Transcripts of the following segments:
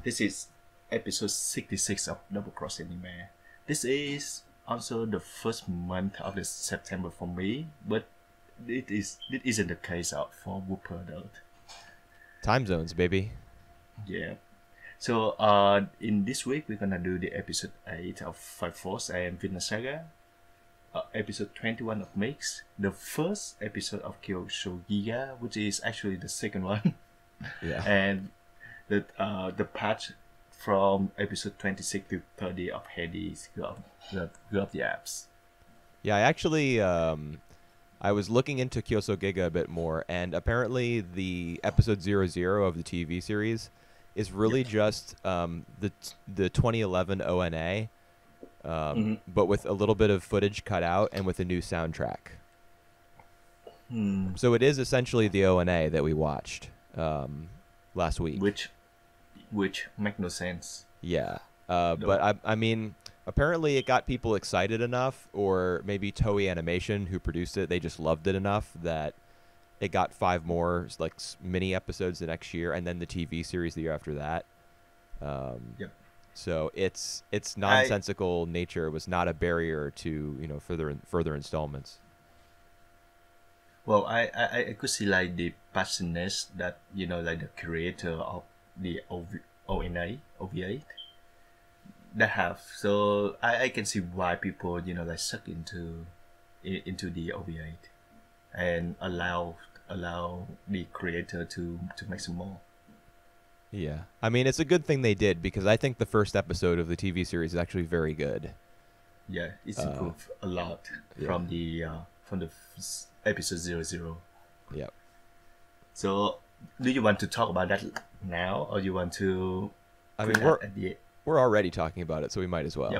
This is episode 66 of Double Cross Anime. This is also the first month of the September for me, but it isn't the case out for Whooper though. Time zones, baby. Yeah. So in this week we're gonna do the episode 8 of Five Force and Vinland Saga, episode 21 of Mix, the first episode of Kyousougiga, which is actually the second one. Yeah. And the patch from episode 26 to 30 of Heidi's Go of the Apps. Yeah, I actually I was looking into Kyousougiga a bit more, and apparently the episode 00 of the TV series is really just the 2011 ONA, but with a little bit of footage cut out and with a new soundtrack. So it is essentially the ONA that we watched last week. Which make no sense. Yeah. But I mean, apparently it got people excited enough, or maybe Toei Animation, who produced it, they just loved it enough that it got 5 more like mini episodes the next year, and then the TV series the year after that. Yep. So its nonsensical nature was not a barrier to further installments. Well, I could see like the passionate that like the creator of the OVA that have, so I can see why people like suck into the OVA and allow the creator to make some more. Yeah, I mean it's a good thing they did, because I think the first episode of the TV series is actually very good. Yeah, it's improved a lot from the episode 00. Yep. So, do you want to talk about that now, or you want to? I mean, we're already talking about it, so we might as well.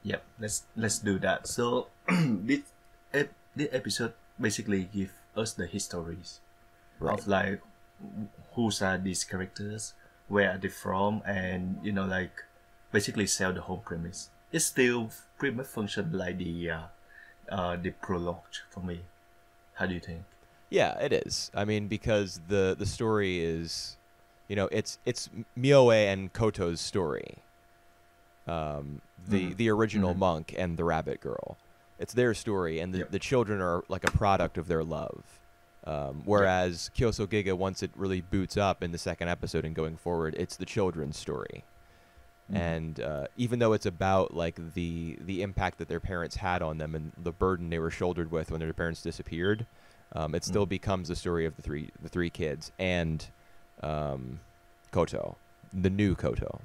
Yep. Let's do that. So, this episode basically give us the histories of like who's are these characters, where are they from, and like basically sell the whole premise. It still pretty much function like the prologue for me. How do you think? Yeah, it is. I mean, because the story is, it's Mioe and Koto's story. The original monk and the rabbit girl. It's their story, and the children are like a product of their love. Whereas Kyousougiga, once it really boots up in the second episode and going forward, it's the children's story. And even though it's about like the impact that their parents had on them and the burden they were shouldered with when their parents disappeared, it still becomes the story of the three kids and Koto, the new Koto.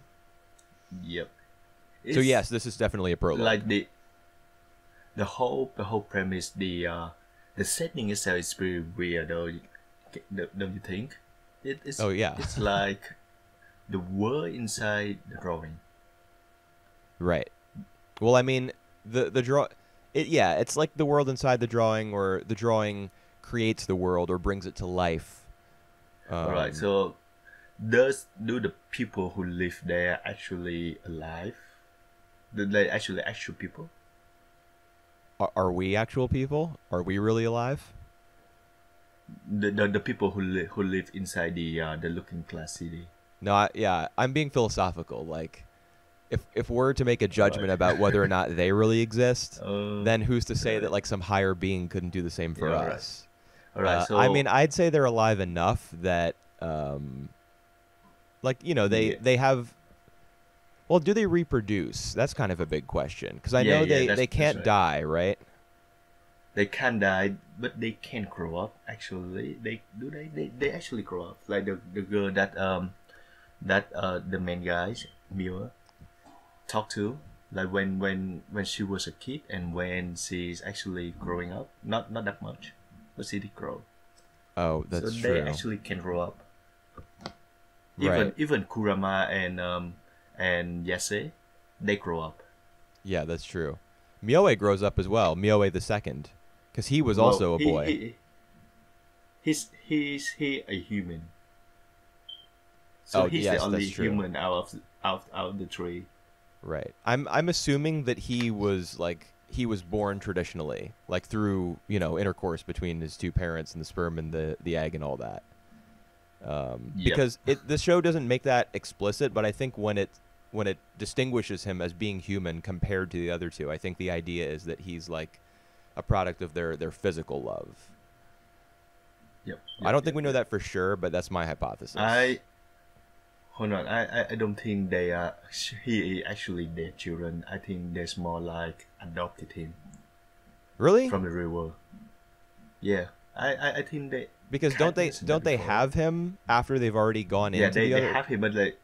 Yep. So yes, this is definitely a prologue. Like the whole premise, the setting itself is pretty weird, though. Don't you think? It's It's like the world inside the drawing. Right. Well, I mean, it's like the world inside the drawing, or the drawing creates the world or brings it to life. Alright, so do the people who live there actually alive? Do they actually actual people? Are we actual people? Are we really alive? The people who live inside the looking class city. No, I'm being philosophical. Like, if we're to make a judgment about whether or not they really exist, then who's to say that like some higher being couldn't do the same for us? All right. So I mean, I'd say they're alive enough that, they have. Well, do they reproduce? That's kind of a big question, because I know they can't die, right? They can't die, but they can grow up. Actually, they actually grow up. Like the girl that the main guy Mia talked to, like when she was a kid and when she's actually growing up, not that much, but she did grow. Oh, that's so true. They actually can grow up. Right. Even Kurama and Yase, they grow up. Yeah, that's true. Mioe grows up as well. Mioe the second, because he was also a boy. He's a human. So he's the only human out of the three. Right. I'm assuming that he was born traditionally, like through intercourse between his two parents and the sperm and the egg and all that. Because the show doesn't make that explicit, but I think when it distinguishes him as being human compared to the other two, I think the idea is that he's like a product of their physical love. I don't think we know that for sure, but that's my hypothesis. Hold on. I don't think he actually their children. I think there's more like adopted him. Really? From the real world. Yeah. I think they. Because don't they have him after they've already gone into the other? Yeah, they have him, but like.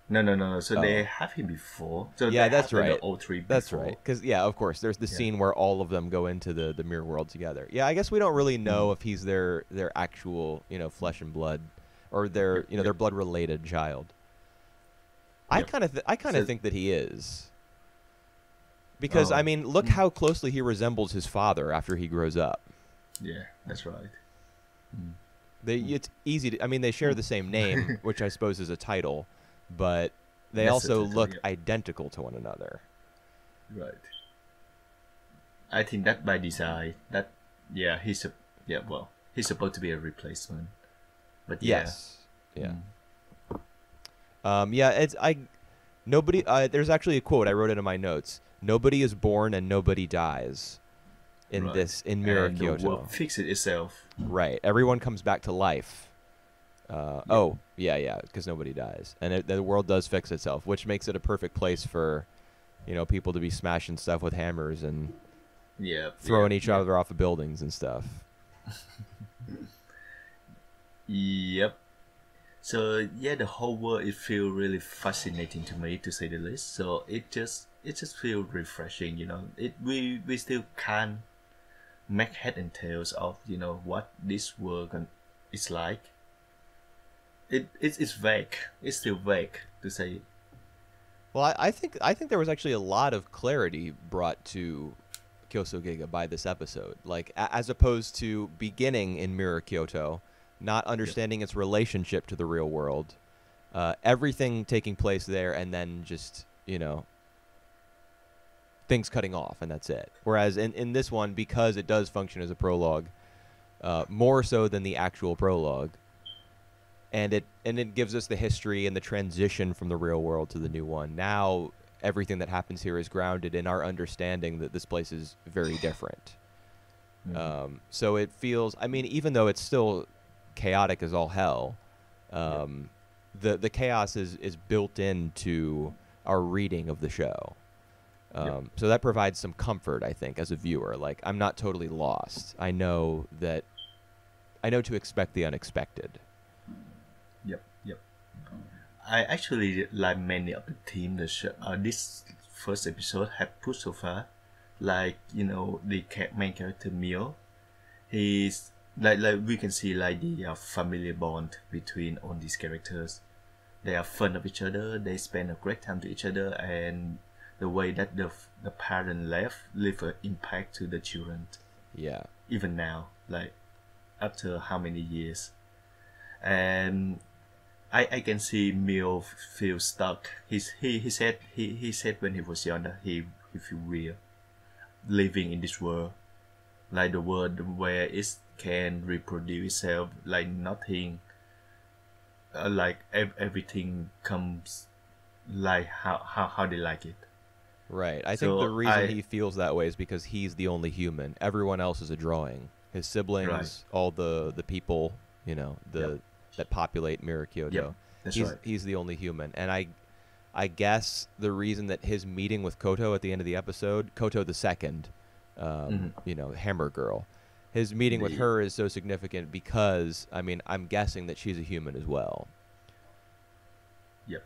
No. So they have him before. So yeah, that's right. The all three before. That's right. Because of course, there's the scene where all of them go into the mirror world together. Yeah, I guess we don't really know if he's their actual flesh and blood, or their their blood related child. I kind of think that he is. Because I mean, look how closely he resembles his father after he grows up. Yeah, that's right. It's easy to. I mean, they share the same name, which I suppose is a title. But they also look identical to one another. Right. I think that by design. He's supposed to be a replacement. But yes. Yeah. Nobody. There's actually a quote I wrote it in my notes. Nobody is born and nobody dies. In Mirror Kyoto. The world fixes itself. Right. Everyone comes back to life. Because nobody dies, and the world does fix itself, which makes it a perfect place for, people to be smashing stuff with hammers and throwing each other off of buildings and stuff. Yep. So the whole world it feels really fascinating to me, to say the least. So it just feels refreshing, we still can't make head and tails of what this world is like. It's vague. It's still vague to say. Well, I think there was actually a lot of clarity brought to Kyousougiga by this episode. Like as opposed to beginning in Mirror Kyoto, not understanding its relationship to the real world, everything taking place there, and then just things cutting off, and that's it. Whereas in this one, because it does function as a prologue, more so than the actual prologue. And it gives us the history and the transition from the real world to the new one. Now everything that happens here is grounded in our understanding that this place is very different. So it feels. I mean, even though it's still chaotic as all hell, the chaos is built into our reading of the show. So that provides some comfort, I think, as a viewer. Like, I'm not totally lost. I know to expect the unexpected. Yep. I actually like many of the themes this first episode have put so far. Like, the main character Mio, he's like we can see like the family bond between all these characters. They are fun of each other. They spend a great time to each other, and the way that the parent leave an impact to the children. Yeah. Even now, like after how many years, and I can see Mio feel stuck. He said when he was younger he feel weird living in this world, like the world where it can reproduce itself, like nothing, like everything comes like how they like it. Right. I think the reason he feels that way is because he's the only human. Everyone else is a drawing. His siblings, all the people, that populate Mirror Kyoto. He's the only human. And I guess the reason that his meeting with Koto at the end of the episode, Koto the second, Hammer Girl, his meeting with her is so significant because, I mean, I'm guessing that she's a human as well. Yep.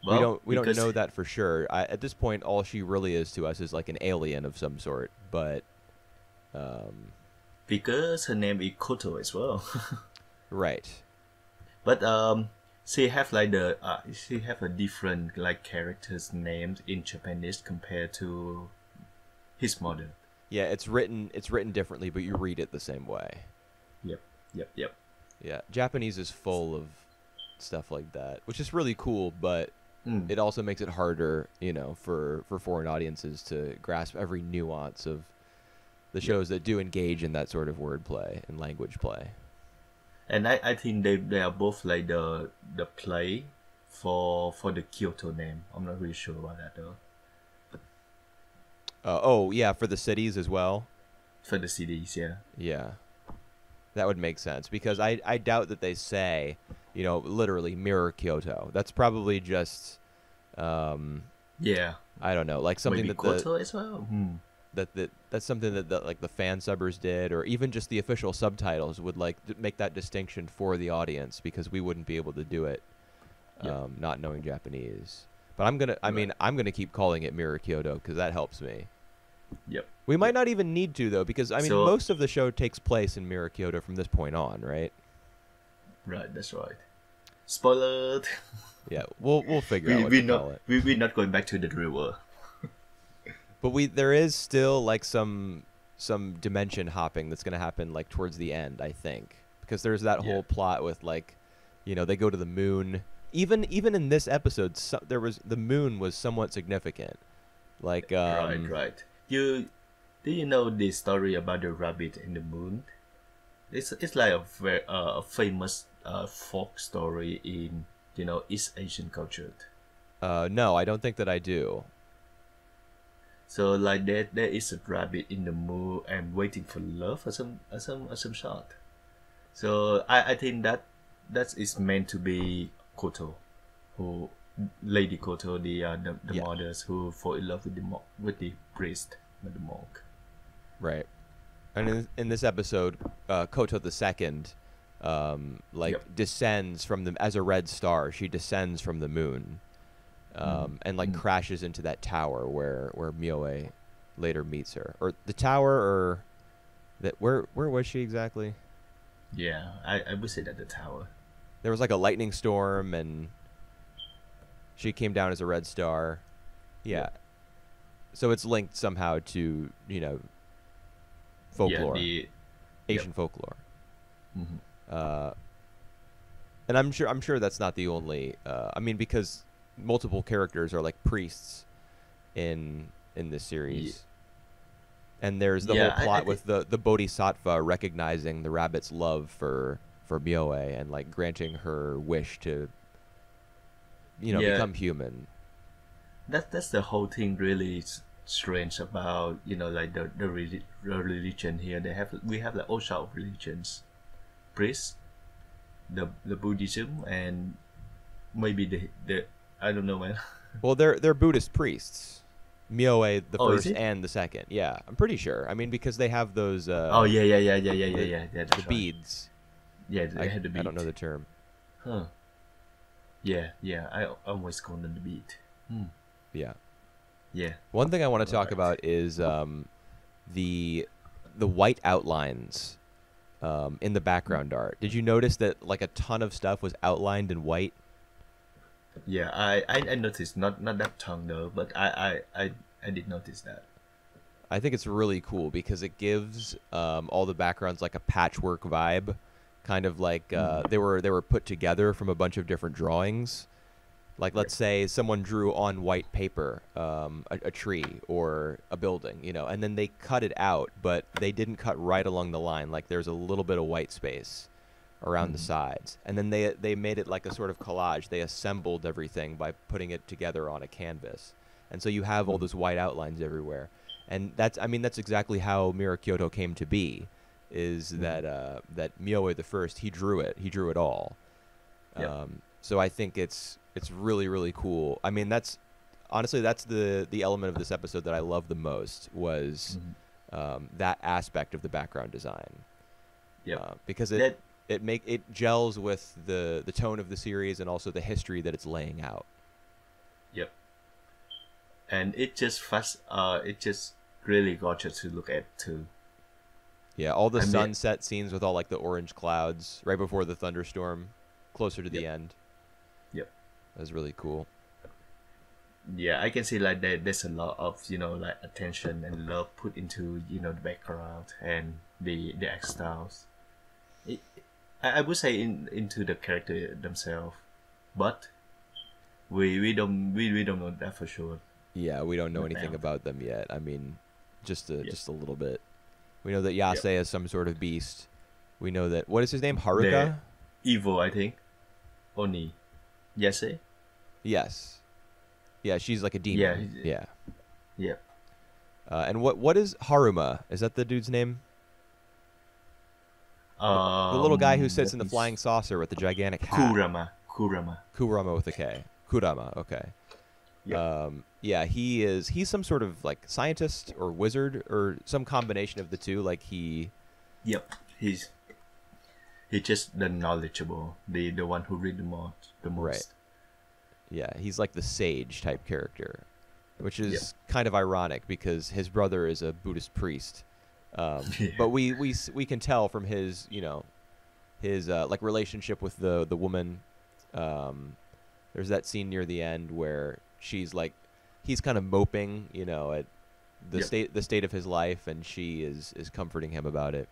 Well, we don't know that for sure. At this point, all she really is to us is like an alien of some sort. But because her name is Koto as well. Right. But she have like she have a different like characters names in Japanese compared to his mother. Yeah, it's written differently, but you read it the same way. Yep. Yeah, Japanese is full of stuff like that, which is really cool, but it also makes it harder, for foreign audiences to grasp every nuance of the shows that do engage in that sort of wordplay and language play. And I think they are both like the play for the Kyoto name. I'm not really sure about that though. Oh yeah, for the cities as well. For the cities, yeah. Yeah, that would make sense because I doubt that they say, literally mirror Kyoto. That's probably just, Yeah. I don't know, like something Maybe that Koto as well. that's something that like the fan subbers did, or even just the official subtitles would like make that distinction for the audience because we wouldn't be able to do it, not knowing Japanese. But I'm gonna keep calling it Mirror Kyoto because that helps me. Yep. We might not even need to though, because So- most of the show takes place in Mirror Kyoto from this point on, right? Right, that's right. Spoiler. Yeah, we'll figure out what to call it. We're not going back to the river. But there is still like some dimension hopping that's gonna happen like towards the end, I think, because there's that whole plot with like, they go to the moon. Even in this episode, the moon was somewhat significant. Like Right. Do you know the story about the rabbit in the moon? It's like a famous folk story in East Asian culture. No, I don't think that I do. So like there is a rabbit in the moon and waiting for love or some sort. So I think that is meant to be Koto, who Lady Koto, the mothers who fall in love with the priest, with the monk. Right. And in this episode, Koto the Second, descends from as a red star. She descends from the moon, and crashes into that tower where Mioe later meets her, or the tower, or that where was she exactly? Yeah, I would say that the tower. There was like a lightning storm, and she came down as a red star. Yeah. So it's linked somehow to folklore, Asian folklore. Mm-hmm. And I'm sure that's not the only. Because multiple characters are like priests in this series, and there's the whole plot with the Bodhisattva recognizing the rabbit's love for Mioe and like granting her wish to become human. That's the whole thing really strange about like the religion here. We have like all sorts of religions, priests, the Buddhism, and maybe the I don't know, man. Well, they're Buddhist priests. Mioe the first is it? and the second. Yeah, I'm pretty sure. Because they have those. Yeah. The That's right. beads. Yeah, they had the beat. I don't know the term. Huh. Yeah. I almost called them the beat. Yeah. Yeah. One thing I want to talk Right. about is the white outlines in the background art. Did you notice that like a ton of stuff was outlined in white? Yeah, I noticed not that tongue though, but I did notice that. I think it's really cool because it gives all the backgrounds like a patchwork vibe, kind of like they were put together from a bunch of different drawings. Like let's say someone drew on white paper a tree or a building, and then they cut it out, but they didn't cut right along the line. Like there's a little bit of white space around the sides, and then they made it like a sort of collage. They assembled everything by putting it together on a canvas, and so you have all those white outlines everywhere. And that's exactly how Mirror Kyoto came to be, is that Mioe the First, he drew it all. Yep. So I think it's really, really cool. That's the element of this episode that I love the most was that aspect of the background design. Yeah. Because it gels with the tone of the series and also the history that it's laying out. Yep. And it just really gorgeous to look at too. Yeah, all the sunset scenes with all like the orange clouds right before the thunderstorm, closer to the end. Yep. That was really cool. Yeah, I can see like there's a lot of like attention and love put into the background and the art styles. I would say into the character themselves, but we don't know that for sure. Yeah, we don't know Not anything now. about them yet. Just a little bit. We know that Yase is some sort of beast. We know that, what is his name? The Haruka? evil, I think. Oni. Yase? Yes. Yeah, she's like a Yeah. demon. Yeah. Yeah. And what is Haruma? Is that the dude's name? The little guy who sits in the flying saucer with the gigantic hat. Kurama. Kurama with a K. Kurama, okay. Yep. Yeah, he's some sort of like scientist or wizard or some combination of the two. Like Yep. He's just the knowledgeable, the one who read the most. Right. Yeah, he's like the sage type character, which is kind of ironic because his brother is a Buddhist priest. But we can tell from his his like relationship with the woman. There's that scene near the end where she's like, he's kind of moping, at the state of his life, and she is comforting him about it.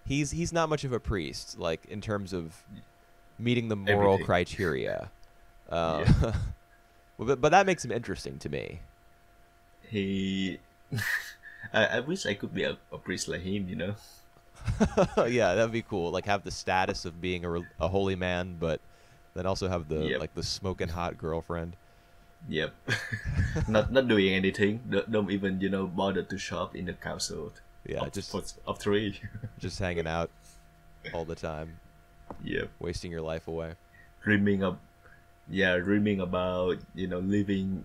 He's not much of a priest, like in terms of meeting the moral criteria. But that makes him interesting to me. I wish I could be a priest like him, Yeah, that'd be cool. Like have the status of being a holy man, but then also have the like the smoking hot girlfriend. Yep. not doing anything. Don't even bother to shop in the council. Yeah, of 3. Just hanging out all the time. Yep. Wasting your life away. Dreaming about living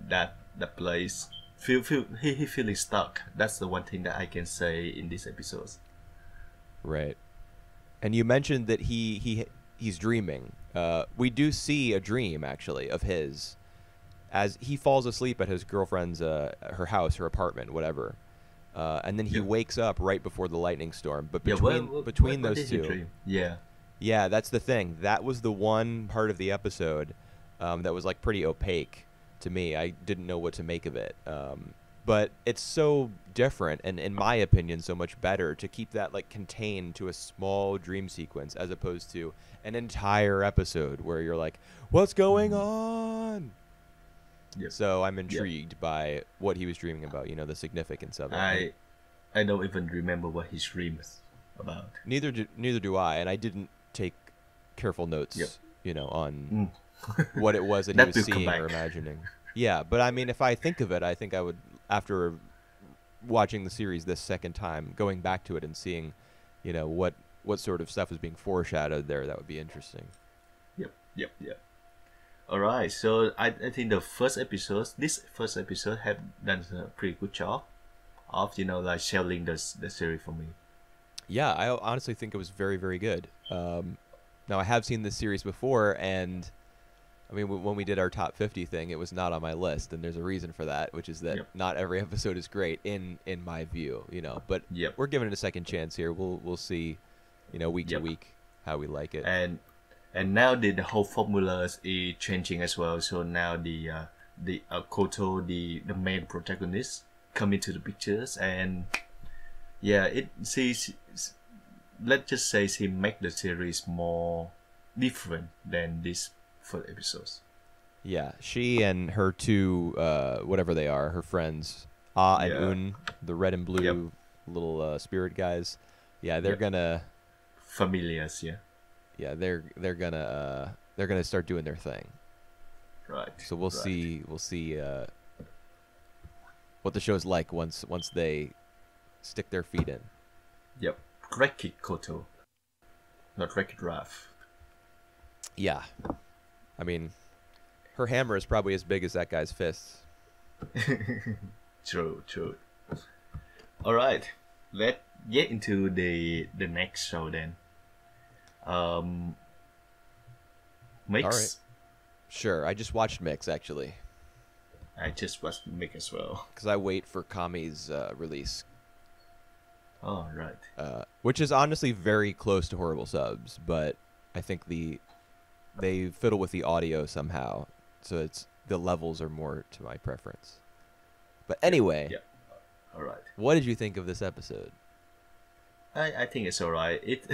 that place. He feeling stuck. That's the one thing that I can say in this episode. Right. And you mentioned that he's dreaming. We do see a dream actually of his as he falls asleep at his girlfriend's her house, her apartment, whatever. And then he wakes up right before the lightning storm. But between those two, yeah, that's the thing. That was the one part of the episode that was like pretty opaque to me. I didn't know what to make of it. But it's so different, and in my opinion, so much better to keep that like contained to a small dream sequence as opposed to an entire episode where you're like, "What's going on?" Yep. So I'm intrigued by what he was dreaming about. The significance of it. I don't even remember what his dreams about. Neither do I, and I didn't take careful notes. On what it was that he was seeing or imagining. Yeah, but I mean, if I think of it, I think I would, after watching the series this second time, going back to it and seeing, what sort of stuff was being foreshadowed there, that would be interesting. Yep. All right, so I think this first episode have done a pretty good job of like selling the series for me. Yeah, I honestly think it was very, very good. Now I have seen this series before, and I mean, when we did our top 50 thing, it was not on my list, and there's a reason for that, which is that not every episode is great in my view, But we're giving it a second chance here. We'll see, week to week how we like it. And now the whole formula is changing as well. So now the Koto, the main protagonist, come into the pictures, and let's just say she make the series more different than this first episodes. Yeah, she and her two, whatever they are, her friends, and Un, the red and blue little spirit guys. Yeah, they're gonna familiars. Yeah, they're gonna start doing their thing. Right. So we'll see what the show's like once they stick their feet in. Yep. Wreck-It Koto, not Wreck-It Ralph. Yeah. I mean, her hammer is probably as big as that guy's fists. True. All right, let's get into the next show then. Mix. All right. Sure. I just watched Mix actually. I just watched Mix as well. Because I wait for Kami's release. Oh, right. Which is honestly very close to Horrible Subs, but I think they fiddle with the audio somehow, so it's the levels are more to my preference. But anyway, all right. What did you think of this episode? I think it's alright. It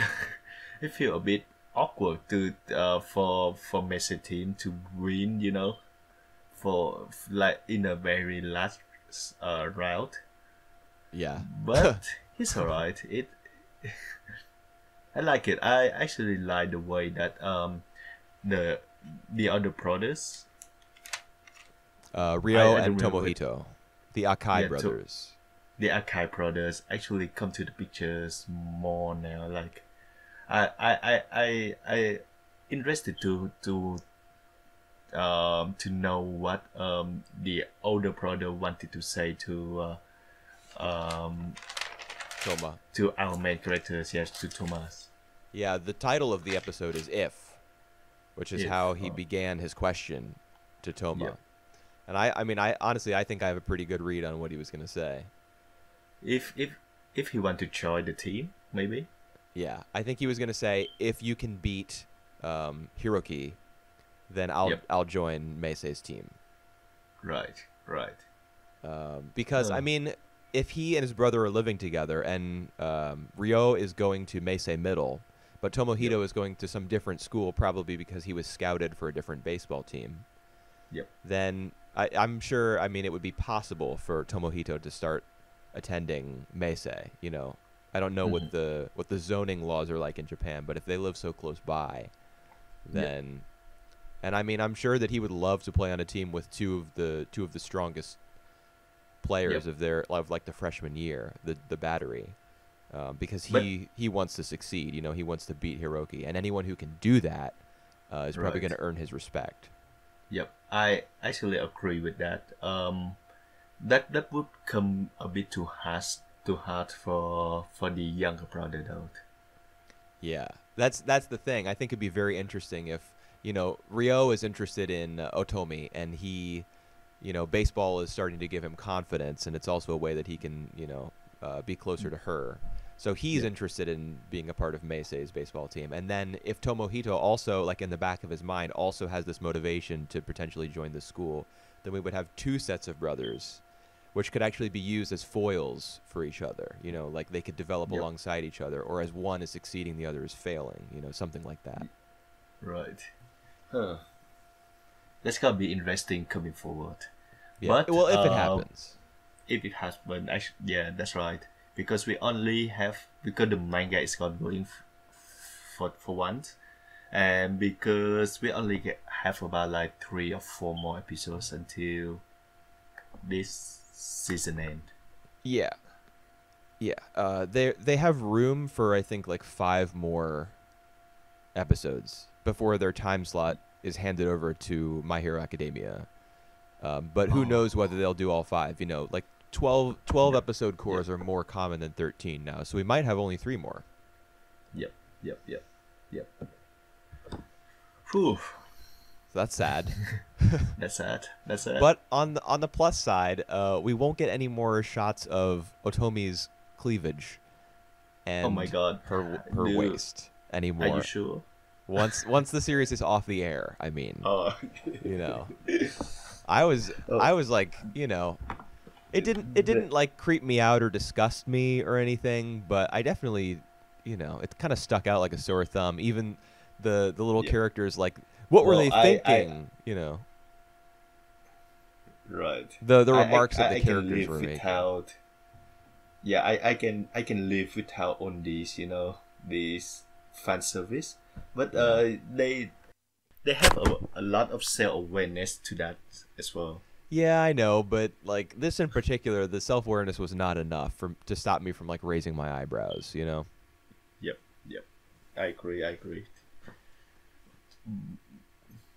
feels a bit awkward to for Messi team to win, for like in a very last round. Yeah, but it's alright. I like it. I actually like the way that the the other brothers, Ryo I and don't remember it. Tomohito, the Akai Yeah, brothers. the Akai brothers actually come to the pictures more now. Like I interested to know what the older brother wanted to say Toma. to our main characters. Yes, to Thomas. Yeah, the title of the episode is If, which is If how he began his question to Toma. yeah. And I mean, I honestly, I think I have a pretty good read on what he was going to say. if if if he want to join the team, maybe. Yeah, I think he was going to say, if you can beat Hiroki, then I'll join Meisei's team. Right. Because I mean, if he and his brother are living together, and Ryo is going to Meisei Middle, but Tomohito is going to some different school, probably because he was scouted for a different baseball team. Yep. Then I'm sure. I mean, it would be possible for Tomohito to start attending Meisei. You know, I don't know what the zoning laws are like in Japan, but if they live so close by, then, and I mean, I'm sure that he would love to play on a team with two of the strongest players of their like the freshman year, the battery, because he wants to succeed. You know, he wants to beat Hiroki, and anyone who can do that is probably going to earn his respect. Yep, I actually agree with that. That would come a bit too hard for the younger brother though. Yeah, that's the thing. I think it'd be very interesting if, you know, Ryo is interested in Otomi, and he, you know, baseball is starting to give him confidence, and it's also a way that he can, you know, be closer to her. So he's interested in being a part of Meisei's baseball team. And then if Tomohito also, like in the back of his mind, also has this motivation to potentially join the school, then we would have two sets of brothers, which could actually be used as foils for each other. You know, like they could develop alongside each other, or as one is succeeding, the other is failing. You know, something like that. Right. Huh. That's gonna be interesting coming forward. Yeah. But well, if it happens. If it has, but yeah, that's right. Because we only have, because the manga is going for once, and because we only have about like 3 or 4 more episodes until this season end. Yeah. They have room for, I think, like 5 more episodes before their time slot is handed over to My Hero Academia. But who knows whether they'll do all 5? You know, like 12 episode cores are more common than 13 now, so we might have only 3 more. Yep. Whew. So that's sad. That's sad. But on the plus side, we won't get any more shots of Otomi's cleavage and oh my god, her waist anymore. Are you sure? Once the series is off the air, I mean, you know, I was like, you know, it didn't like creep me out or disgust me or anything, but I definitely, you know, it kind of stuck out like a sore thumb. Even the little characters, like, what were they thinking? You know, right? The remarks that the characters were making. Yeah, I can live without on these, you know, these fan service, but they have a lot of self awareness to that as well. Yeah, I know, but like this in particular, the self awareness was not enough to stop me from like raising my eyebrows. You know. Yep. I agree.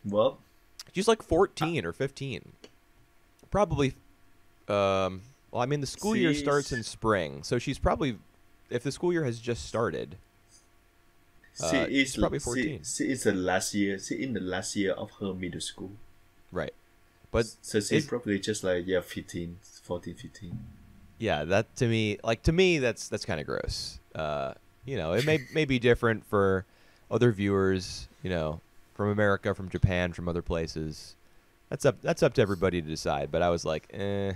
Well, she's like 14 or 15, probably. Well, I mean, the school year starts in spring, so she's probably, if the school year has just started, she's probably 14. She is the last year. She in the last year of her middle school. Right. But so she's probably just like 14, 15. Yeah, that to me, that's kind of gross. You know, it may be different for other viewers, you know, from America, from Japan, from other places. That's up to everybody to decide. But I was like, I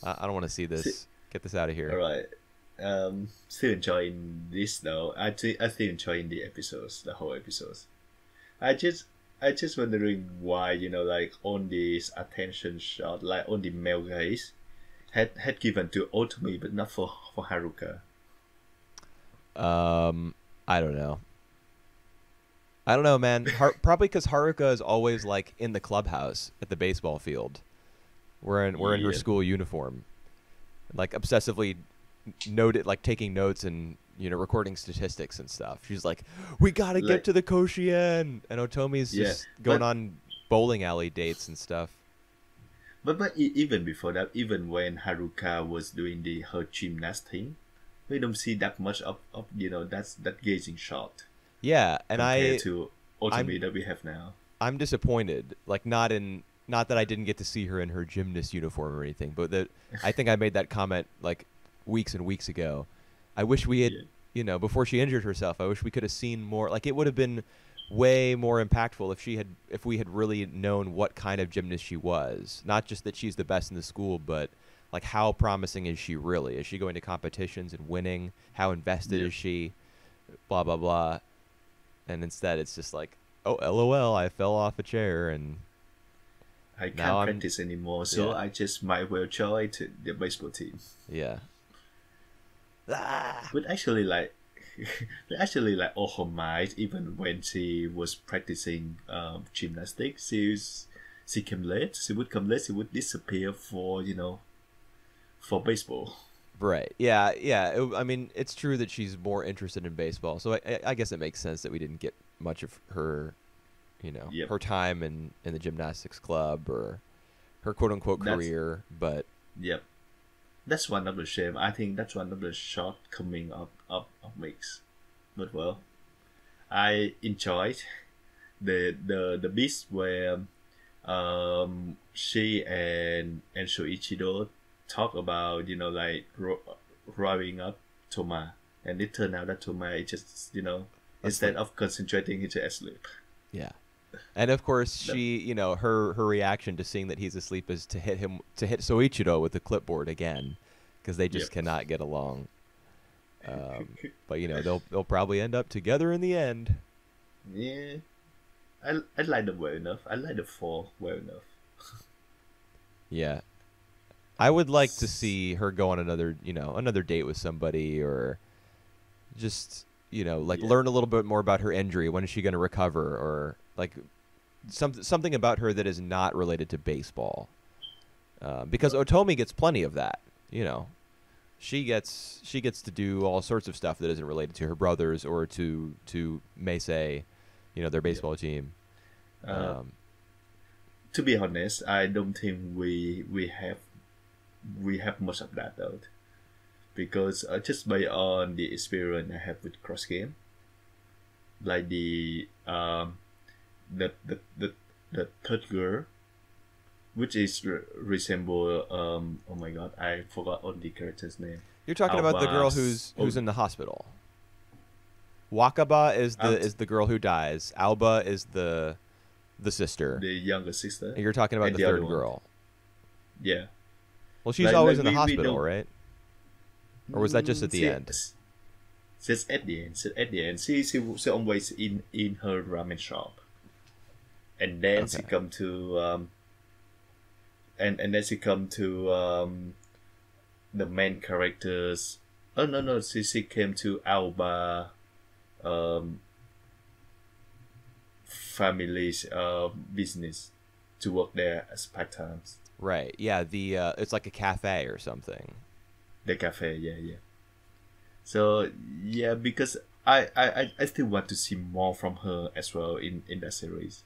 don't want to see this. Get this out of here. All right. Still enjoying this though. I still enjoying the episodes, the whole episodes. I just wondering why, you know, like on this attention shot, like on the male guys, had given to Otomi but not for Haruka. I don't know. I don't know, man. Probably because Haruka is always like in the clubhouse at the baseball field. We're in her school uniform, like obsessively like taking notes and recording statistics and stuff. She's like, we gotta get to the Koshien, and Otomi's just going on bowling alley dates and stuff. But even before that, even when Haruka was doing her gymnast thing, we don't see that much of that gazing shot. Yeah, and compared to Otomi that we have now. I'm disappointed. Like not that I didn't get to see her in her gymnast uniform or anything, but that I think I made that comment like weeks and weeks ago. I wish we had, before she injured herself, I wish we could have seen more. Like it would have been way more impactful if we had really known what kind of gymnast she was. Not just that she's the best in the school, but like how promising is she really? Is she going to competitions and winning? How invested is she? Blah blah blah. And instead, it's just like, oh, LOL, I fell off a chair and I can't practice anymore, so I just might well join to the baseball team. Yeah. But actually, like all her might, even when she was practicing gymnastics, she came late. She would come late. She would disappear for baseball. Right. Yeah. Yeah. I mean, it's true that she's more interested in baseball, so I guess it makes sense that we didn't get much of her, her time in the gymnastics club or her quote unquote career. But that's one of the shame. I think that's one of the shortcoming of Mix. But well, I enjoyed the bits where she and Shoichiro talk about roughing up Toma, and it turned out that Toma is just instead of concentrating, he just asleep. Yeah, and of course she her reaction to seeing that he's asleep is to hit Soichiro with the clipboard again, because they just cannot get along. But they'll probably end up together in the end. Yeah, I like them well enough. I like the four well enough. Yeah. I would like to see her go on another date with somebody, or just, learn a little bit more about her injury. When is she going to recover? Or like something about her that is not related to baseball. Because Otomi gets plenty of that, She gets to do all sorts of stuff that isn't related to her brothers or to Meisei, their baseball team. To be honest, I don't think we have much of that though, because just by on the experience I have with cross game, like the third girl, which is resemble oh my god, I forgot all the character's name. You're talking about the girl who's in the hospital. Wakaba is the girl who dies. Alba is the sister, the younger sister. And you're talking about the third girl. Yeah. Well, she's always in the hospital, right? Or was that just at the end? Just at the end. She always in her ramen shop, and then she come to and then she come to the main characters. Oh no! She came to Alba family's business to work there as part-time. Right. Yeah. The it's like a cafe or something. The cafe. Yeah. So yeah, because I still want to see more from her as well in that series,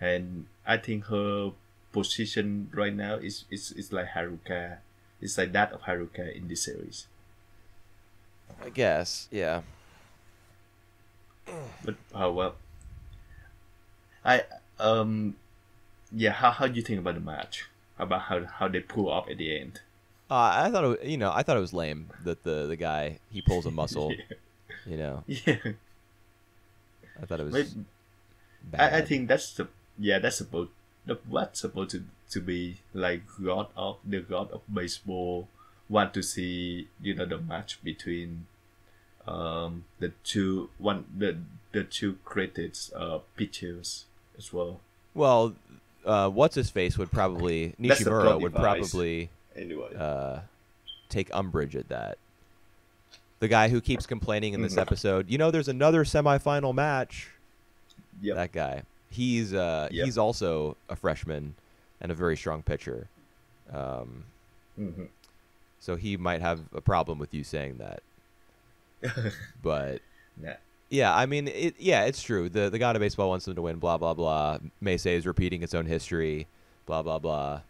and I think her position right now is like Haruka. It's like that of Haruka in this series. I guess. Yeah. But well, I yeah. How do you think about the match? About how they pull up at the end? I thought it was lame that the guy, he pulls a muscle. Yeah. I thought it was bad. I think that's what's supposed to be like the god of baseball want to see the match between the two created pitchers as well. Well, what's his face would probably Nishimura would probably anyway take umbrage at that. The guy who keeps complaining in this episode, there's another semifinal match. Yep. That guy. He's also a freshman and a very strong pitcher. So he might have a problem with you saying that. But Nah. yeah, I mean, it's true. The god of baseball wants them to win. Blah blah blah. Meisei is repeating its own history. Blah blah blah.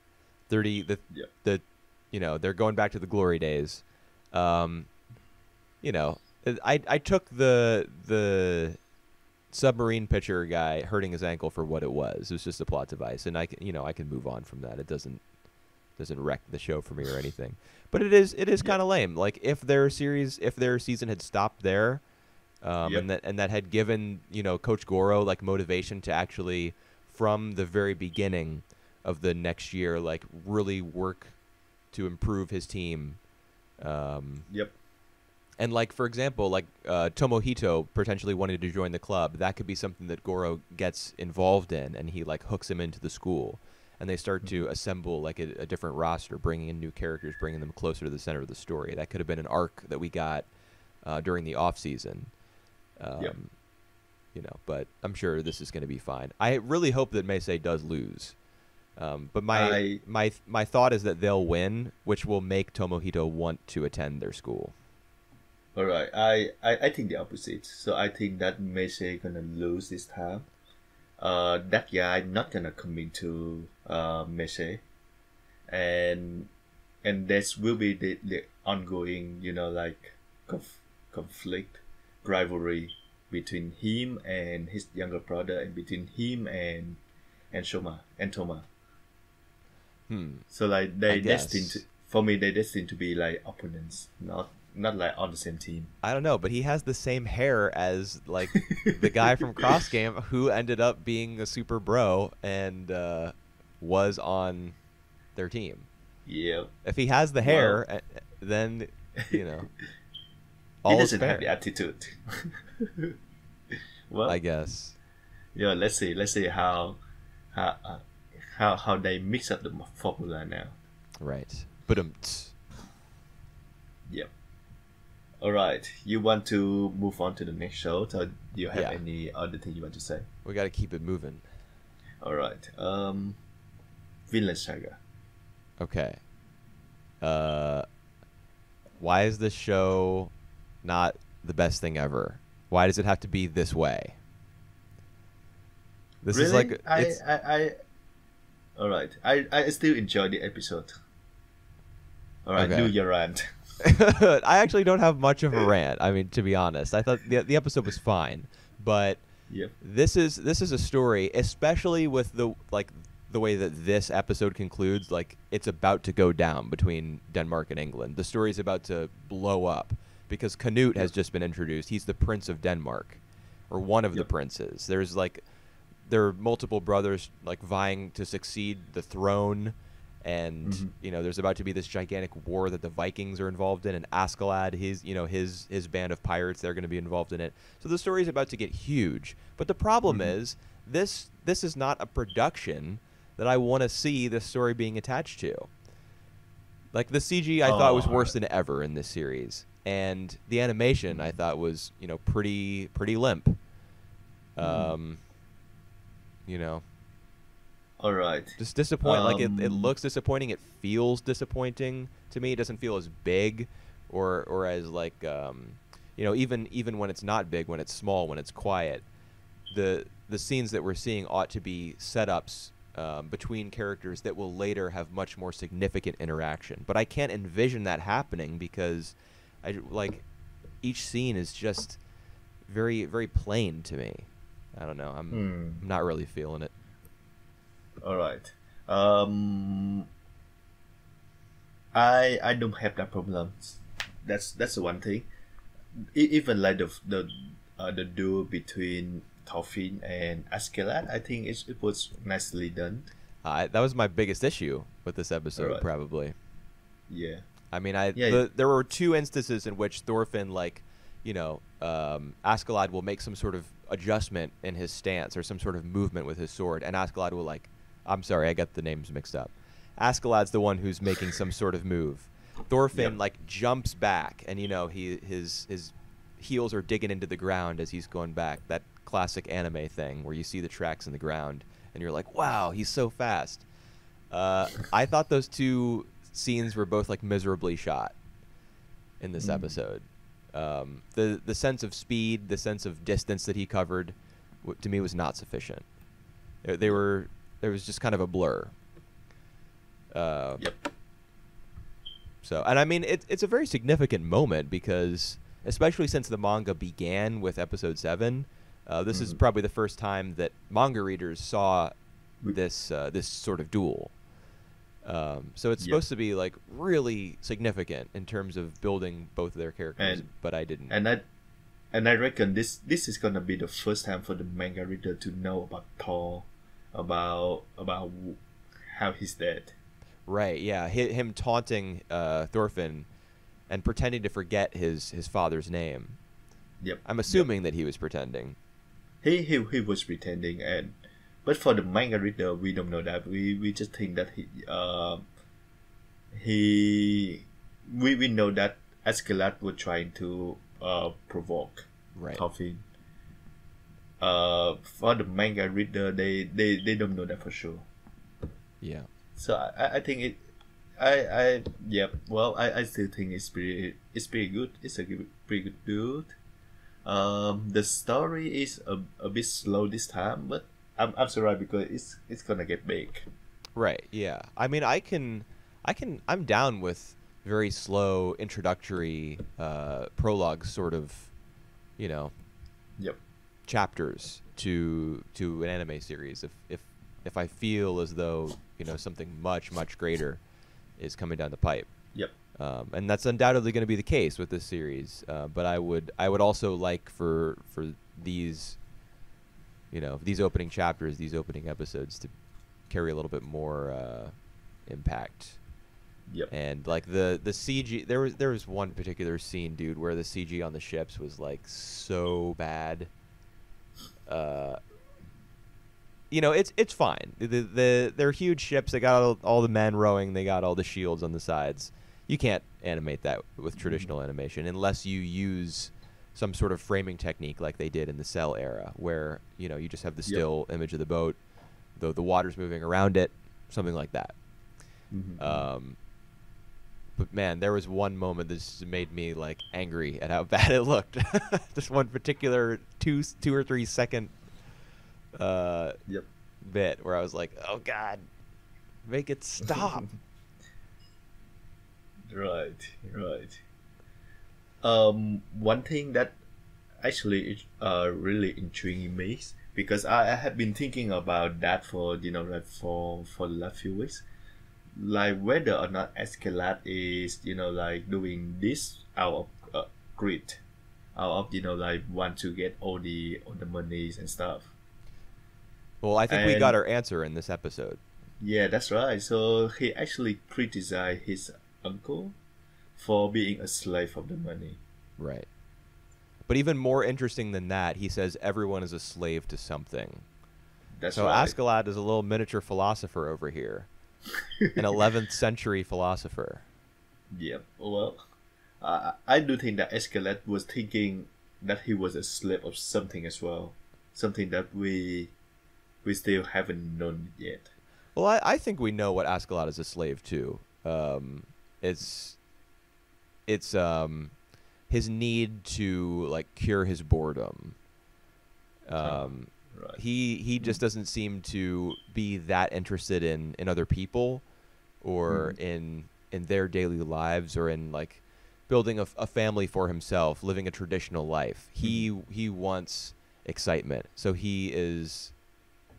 They're going back to the glory days. I took the submarine pitcher guy hurting his ankle for what it was. It was just a plot device, and I can move on from that. It doesn't wreck the show for me or anything. But it is kind of lame. Like if their season had stopped there, and that had given Coach Goro like motivation to actually from the very beginning of the next year like really work to improve his team. And like for example, like Tomohito potentially wanted to join the club. That could be something that Goro gets involved in, and he like hooks him into the school, and they start to assemble like a different roster, bringing in new characters, bringing them closer to the center of the story. That could have been an arc that we got during the off season. But I'm sure this is going to be fine. I really hope that Meisei does lose. But my thought is that they'll win, which will make Tomohito want to attend their school. All right, I think the opposite. So I think that Meisei gonna lose this time. That guy not gonna commit to Meisei, and this will be the ongoing conflict, rivalry between him and his younger brother, and between him and Toma. So like they destined to be like opponents, not like on the same team. I don't know, but he has the same hair as like the guy from Cross Game who ended up being a super bro and was on their team. Yeah. If he has the hair, then all he is doesn't fair. have the attitude. Well, I guess. Yeah. Let's see how they mix up the formula now. Right. But Yep. All right. You want to move on to the next show? So do you have any other thing you want to say? We got to keep it moving. All right. Vinland Saga. Okay. Why is this show not the best thing ever? Why does it have to be this way? This really? is like I all right. I still enjoy the episode. All right, Okay. do your rant. I actually don't have much of a rant. I mean, to be honest, I thought the episode was fine, but Yep. this is a story, especially with the way that this episode concludes. Like it's about to go down between Denmark and England. The story's about to blow up because Canute has just been introduced. He's the Prince of Denmark, or one of the princes. There are multiple brothers like vying to succeed the throne. And there's about to be this gigantic war that the Vikings are involved in, and Askeladd, his band of pirates, they're going to be involved in it. So the story is about to get huge. But the problem is this is not a production that I want to see this story being attached to. Like the CG I thought was worse than ever in this series, and the animation I thought was pretty limp. All right. Just disappointing. Like it looks disappointing. It feels disappointing to me. It doesn't feel as big, or as like even when it's not big, when it's small, when it's quiet. The scenes that we're seeing ought to be setups between characters that will later have much more significant interaction. But I can't envision that happening because each scene is just very, very plain to me. I don't know. I'm not really feeling it. All right. I don't have that problem. That's the one thing. Even like the duel between Thorfinn and Askeladd, I think it was nicely done. That was my biggest issue with this episode, probably. Yeah. I mean, there were two instances in which Thorfinn, Askeladd will make some sort of adjustment in his stance or some sort of movement with his sword, and Askeladd will I'm sorry, I got the names mixed up. Askeladd's the one who's making some sort of move, Thorfinn like jumps back, and his heels are digging into the ground as he's going back. That classic anime thing where you see the tracks in the ground, and you're like, wow, he's so fast. I thought those two scenes were both like miserably shot in this episode. The sense of speed, the sense of distance that he covered, to me was not sufficient. There was just kind of a blur. So, and I mean, it's a very significant moment because, especially since the manga began with episode 7, this is probably the first time that manga readers saw this sort of duel. So it's supposed to be like really significant in terms of building both of their characters, but I didn't. And I reckon this is gonna be the first time for the manga reader to know about Thor, about how he's dead. Right. Yeah. Him taunting Thorfinn and pretending to forget his father's name. Yep. I'm assuming that he was pretending. He was pretending, but for the manga reader, we don't know that. We just think that we know that Askeladd was trying to provoke Thorfinn. For the manga reader, they don't know that for sure. Yeah. So I think I still think it's pretty good. It's a pretty good build. The story is a bit slow this time, but I'm sorry because it's gonna get big. Right. Yeah. I mean, I'm down with very slow introductory prologue sort of, chapters to an anime series. If I feel as though something much greater is coming down the pipe. Yep. And that's undoubtedly going to be the case with this series. But I would also like for these these opening chapters, these opening episodes to carry a little bit more impact. Yep. And like the CG, there was one particular scene, dude, where the CG on the ships was like so bad. It's fine. They're huge ships. They got all the men rowing. They got all the shields on the sides. You can't animate that with traditional animation unless you use some sort of framing technique like they did in the Cell era, where you just have the still image of the boat, though the water's moving around it, something like that. But man, there was one moment that just made me like angry at how bad it looked. Just one particular 2 or 3 second bit where I was like, oh god, make it stop. Right. One thing that actually is really intriguing me, because I have been thinking about that for for the last few weeks, like whether or not Askeladd is doing this out of greed, out of want to get all the monies and stuff. Well, I think we got our answer in this episode. Yeah, that's right. So he actually criticized his uncle for being a slave of the money. Right. But even more interesting than that, he says everyone is a slave to something. That's so right. Askeladd is a little miniature philosopher over here. An 11th century philosopher. Yep. Well, I do think that Askeladd was thinking that he was a slave of something as well. Something that we still haven't known yet. Well, I think we know what Askeladd is a slave to. It's his need to like cure his boredom. Right. He just doesn't seem to be that interested in other people or in their daily lives or in like building a family for himself, living a traditional life. He wants excitement. So he is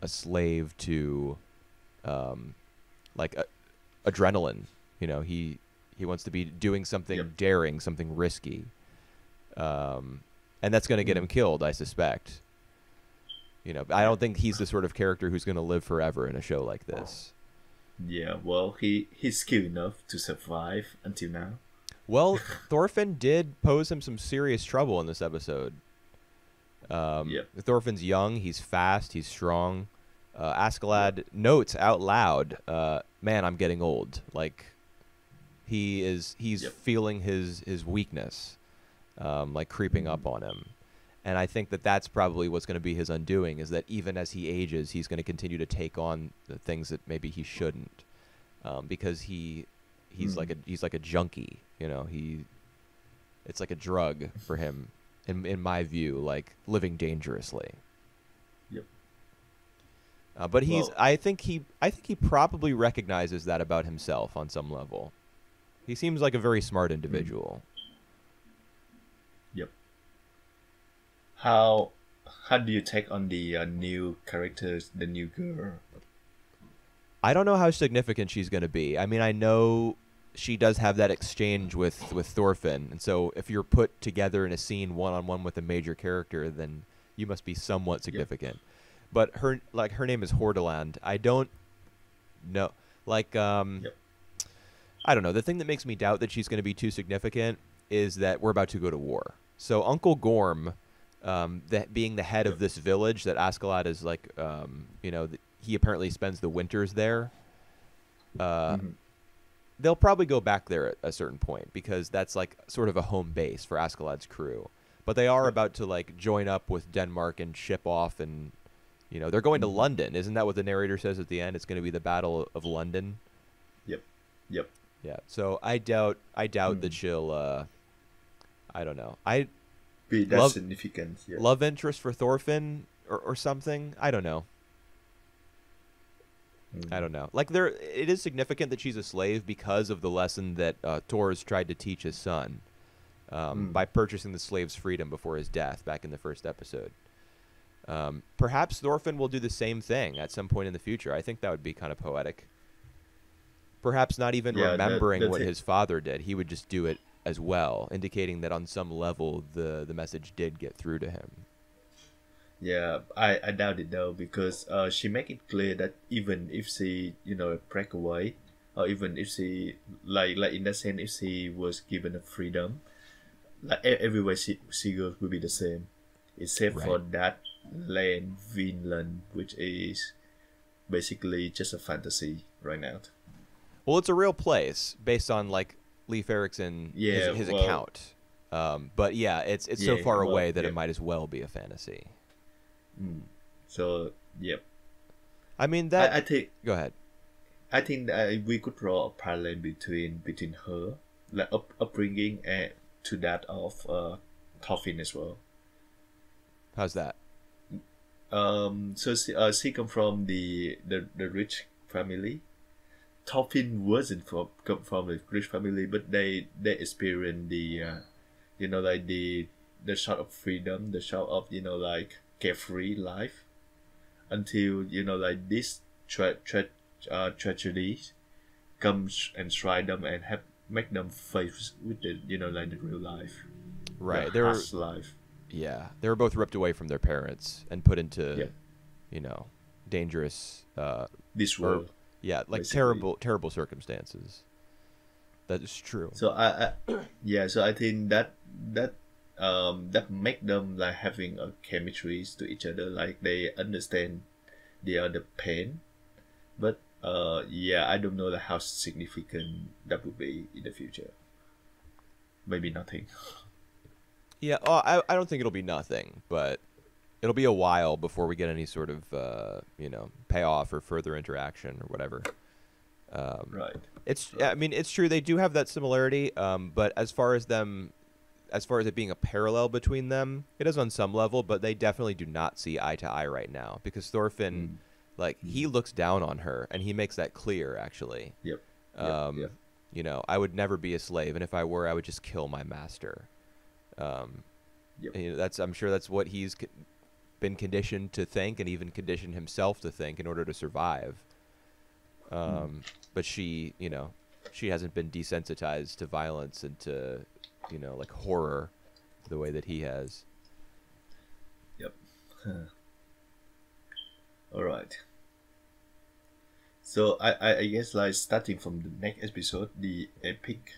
a slave to adrenaline. He wants to be doing something daring, something risky. And that's going to get him killed, I suspect. I don't think he's the sort of character who's going to live forever in a show like this. Yeah, well, he's skilled enough to survive until now. Well, Thorfinn did pose him some serious trouble in this episode. Thorfinn's young, he's fast, he's strong. Askeladd notes out loud, man, I'm getting old. Like, He's Yep. feeling his weakness, like creeping up on him. And I think that that's probably what's going to be his undoing, is that even as he ages, he's going to continue to take on the things that maybe he shouldn't, because he's like a junkie, you know. It's like a drug for him, in my view, like living dangerously. Yep. But Well, I think he probably recognizes that about himself on some level. He seems like a very smart individual. yep. How do you take on the new characters, the new girl? I don't know how significant she's going to be. I mean, I know she does have that exchange with Thorfinn, and so if you're put together in a scene one-on-one with a major character, then you must be somewhat significant. But her name is Hordaland. I don't know. Like, Yep. I don't know. The thing that makes me doubt that she's going to be too significant is that we're about to go to war. So Uncle Gorm, that being the head of this village that Askeladd is like, he apparently spends the winters there. They'll probably go back there at a certain point, because that's like sort of a home base for Askeladd's crew. But they are about to like join up with Denmark and ship off, and they're going to London. Isn't that what the narrator says at the end? It's going to be the Battle of London. Yep. Yeah. So I doubt that she'll. I don't know. Be that significant. Yeah. Love interest for Thorfinn or something. I don't know. I don't know. Like, it is significant that she's a slave because of the lesson that Thor's tried to teach his son by purchasing the slave's freedom before his death back in the first episode. Perhaps Thorfinn will do the same thing at some point in the future. I think that would be kind of poetic. Perhaps not even remembering what his father did. He would just do it as well, indicating that on some level the message did get through to him. Yeah, I doubt it though, because she make it clear that even if she break away, or even if she like in that sense, if she was given a freedom, like everywhere she goes will be the same, except for that land Vinland, which is basically just a fantasy right now. Well, it's a real place based on like Leif Erikson, his account. But yeah, it's so far away that it might as well be a fantasy. So yep. I mean that. I think. Go ahead. I think that we could draw a parallel between her like upbringing and to that of Thorfinn as well. How's that? So she come from the rich family. Thorfinn wasn't come from a rich family, but they experienced the like the sort of freedom, the sort of like carefree life, until like this tragedies comes and strike them and make them face with the like the real life, right? The harsh life. Yeah, they were both ripped away from their parents and put into dangerous this world. Like basically. terrible circumstances. That is true. So so I think that make them like having a chemistry to each other, like they understand the other pain, but I don't know how significant that would be in the future. Maybe nothing. Yeah, I don't think it'll be nothing, but it'll be a while before we get any sort of payoff or further interaction or whatever. Right. I mean, it's true they do have that similarity, but as far as it being a parallel between them, it is on some level, but they definitely do not see eye to eye right now, because Thorfinn, he looks down on her, and he makes that clear, actually. Yep. I would never be a slave, and if I were, I would just kill my master. I'm sure that's what he's been conditioned to think, and even conditioned himself to think in order to survive. But she hasn't been desensitized to violence and to like horror the way that he has. Yep. All right. So I guess like starting from the next episode, the epic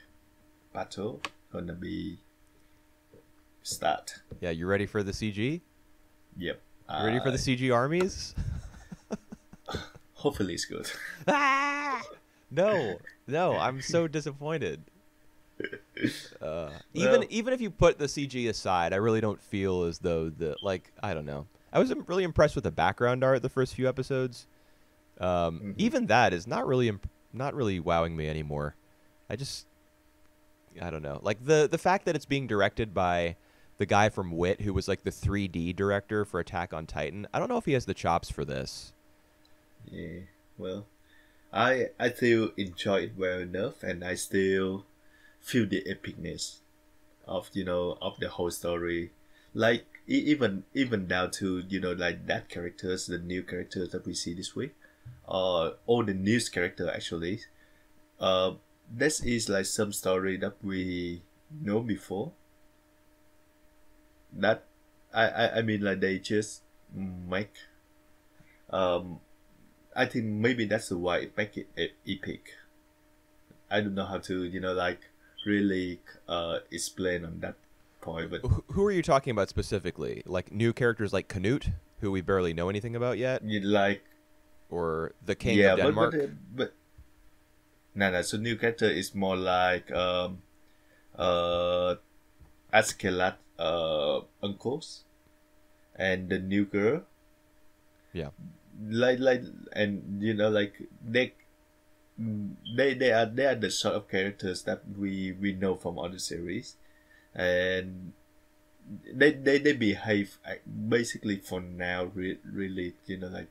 battle gonna be start. Yeah, you ready for the CG? Yep. You ready for the CG armies? Hopefully it's good. No, no, I'm so disappointed. Well, Even if you put the CG aside, I really don't feel as though I don't know. I was really impressed with the background art the first few episodes. mhm. Even that is not really wowing me anymore. I just I don't know. Like the fact that it's being directed by the guy from Wit, who was like the 3D director for Attack on Titan. I don't know if he has the chops for this. Yeah. Well, I still enjoy it well enough, and I still feel the epicness of of the whole story. Like even down to like that characters, the new characters that we see this week, all the news character actually. Uh, this is like some story that we know before. That I mean like they just make um I think maybe that's why it make it epic. I don't know how to like really explain on that point, but Who are you talking about specifically? Like new characters like Canute, who we barely know anything about yet, like or the King of yeah, but Denmark? no, so new character is more like uh Askelat uncles and the new girl, Yeah. like and like they are the sort of characters that we know from other series, and they behave basically for now really like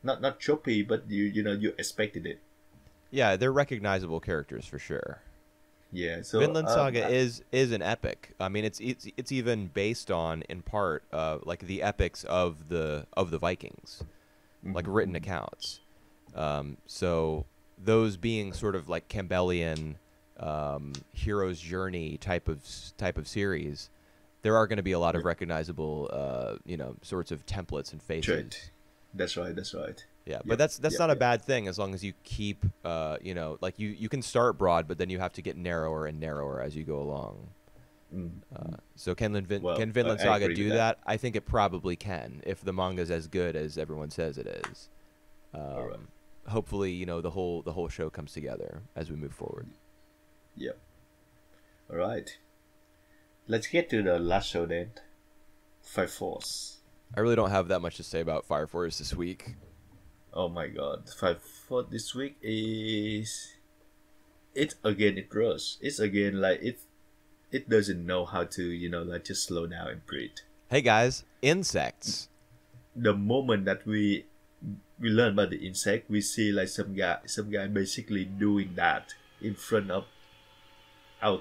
not choppy, but you expected it. Yeah, they're recognizable characters for sure. Yeah, so Vinland Saga is an epic. I mean, it's even based on in part like the epics of the Vikings, like written accounts. So those being sort of like Campbellian hero's journey type of series, there are going to be a lot of recognizable sorts of templates and faces. Right. That's right. That's right. Yeah, but Yep. that's Yep. not a Yep. bad thing as long as you keep like you can start broad, but then you have to get narrower and narrower as you go along. So Well, can Vinland I Saga agree with do that. that? I think it probably can if the manga's as good as everyone says it is. All right. Hopefully, the whole show comes together as we move forward. Yep. All right. Let's get to the last show then. Fire Force. I really don't have that much to say about Fire Force this week. Oh my God, Fire Force this week is it again. It rush. It's again like it doesn't know how to like just slow down and breathe. Hey guys, insects. The moment that we learn about the insect, we see like some guy basically doing that in front of our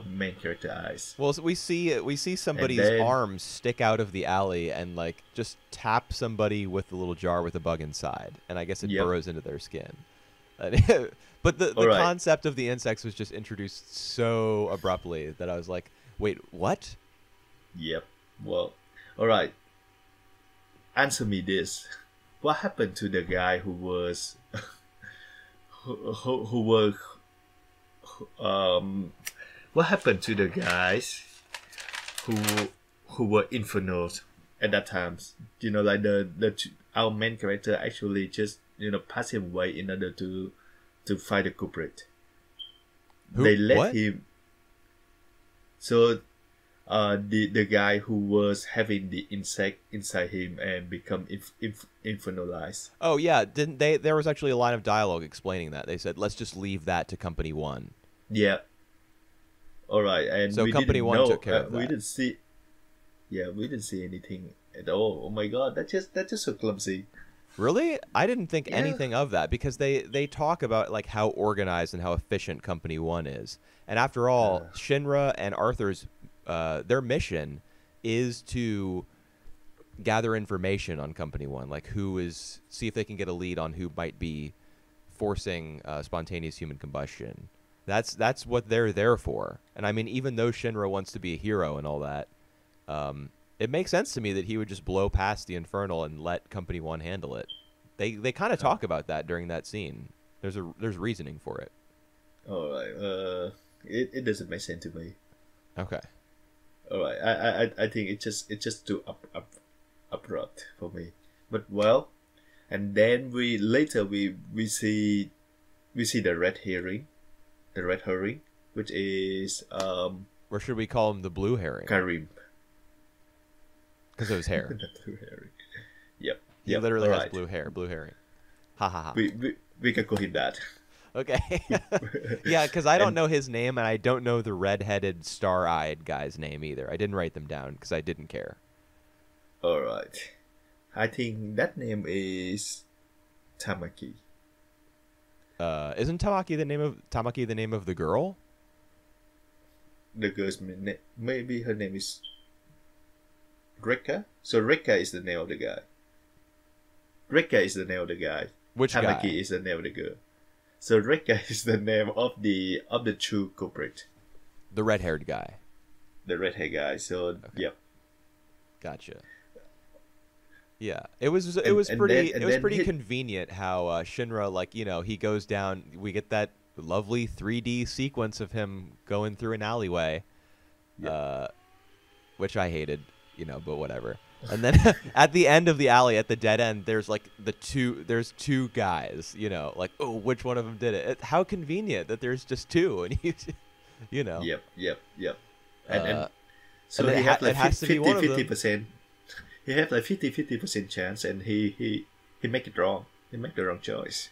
main character eyes, Well, so we see and somebody's then arms stick out of the alley and like just tap somebody with a little jar with a bug inside, and I guess it yep. burrows into their skin. And- but All the right. concept of the insects was just introduced so abruptly that I was like, wait, what? Yep. Well, all right. Answer me this: what happened to the guy who was who were what happened to the guys who who were infernals at that time? Like our main character actually just pass him away in order to fight the culprit. Who? They let What? him. So the guy who was having the insect inside him and become infernalized. Oh yeah, didn't they? There was actually a line of dialogue explaining that. They said, "Let's just leave that to Company One." Yeah. All right, and So we Company didn't One know. took care of We that. didn't see. Yeah, we didn't see anything at all. Oh my God, that's just so clumsy. Really? I didn't think Yeah. anything of that because they talk about like how organized and how efficient Company One is. And after all, Shinra and Arthur's their mission is to gather information on Company One, like see if they can get a lead on who might be forcing spontaneous human combustion. That's what they're there for. And I mean, even though Shinra wants to be a hero and all that, it makes sense to me that he would just blow past the Infernal and let Company One handle it. They kind of talk about that during that scene. There's reasoning for it. All right. It doesn't make sense to me. Okay. All right. I think it's just too abrupt for me. But well, and then we see we see the red herring, which is Or should we call him the blue herring? Karim. Because of his hair. The blue herring. Yep. He literally has blue hair. Blue herring. Ha ha ha. We can call him that. Okay. Yeah, because I don't know his name, and I don't know the red-headed, star-eyed guy's name either. I didn't write them down because I didn't care. All right. I think that name is Tamaki. Isn't Tamaki the name of the girl? The girl's name, maybe her name is Rekka. So Rekka is the name of the guy. Rekka is the name of the guy. Which Tamaki guy? is the name of the girl. So Rekka is the name of the true culprit. The red-haired guy. The red hair guy. So Okay. yep. Gotcha. Yeah, it was And pretty convenient how Shinra, like, you know, he goes down. We get that lovely 3D sequence of him going through an alleyway, which I hated, you know, but whatever. And then at the end of the alley, at the dead end, there's like there's two guys, you know, like, oh, which one of them did it? How convenient that there's just two, and you know. Yep. And so and he had like it has to be one of them. 50%. He had like 50% chance, and he make it wrong. He make the wrong choice.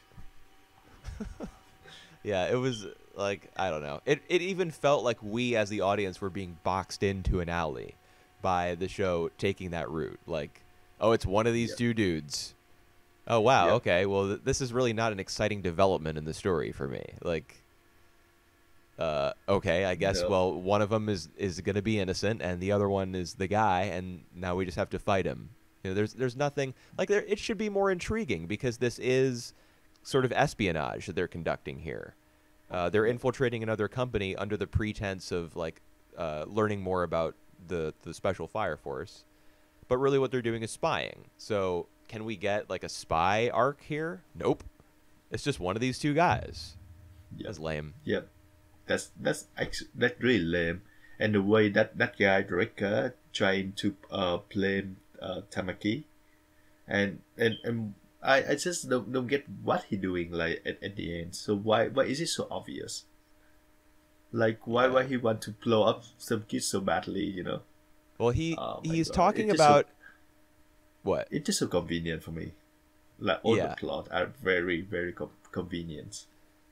Yeah, it was like, I don't know. It even felt like we as the audience were being boxed into an alley by the show taking that route. Like, oh, it's one of these two dudes. Oh, wow, okay. Well, this is really not an exciting development in the story for me. Like, okay, I guess, well, one of them is going to be innocent, and the other one is the guy, and now we just have to fight him. You know, there's nothing, like, it should be more intriguing, because this is sort of espionage that they're conducting here. They're infiltrating another company under the pretense of, like, learning more about the Special Fire Force. But really what they're doing is spying. So can we get, like, a spy arc here? Nope. It's just one of these two guys. That's lame. Yep. That's really lame. And the way that guy Rekka trying to blame Tamaki, and I just don't get what he doing, like at the end. So why is it so obvious? Like why he want to blow up some kids so badly, you know? Well, he's talking It's about so, what? It's just so convenient for me. Like all the plot are very very convenient.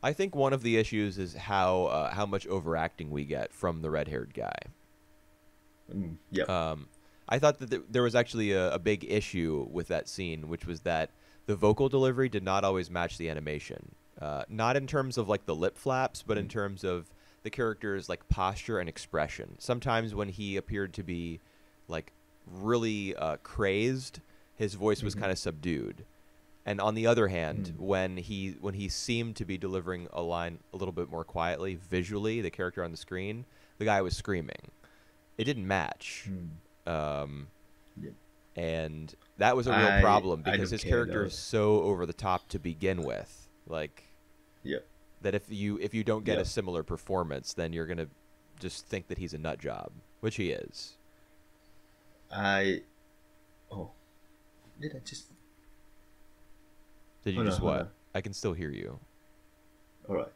I think one of the issues is how much overacting we get from the red-haired guy. I thought that there was actually a big issue with that scene, which was that the vocal delivery did not always match the animation. Not in terms of, like, the lip flaps, but in terms of the character's, like, posture and expression. Sometimes when he appeared to be, like, really crazed, his voice was kind of subdued. And on the other hand, when he seemed to be delivering a line a little bit more quietly, visually, the character on the screen, the guy was screaming. It didn't match. And that was a real problem because his character is so over the top to begin with. Like, that if you don't get a similar performance, then you're going to just think that he's a nut job, which he is. Did you just what? I can still hear you. All right.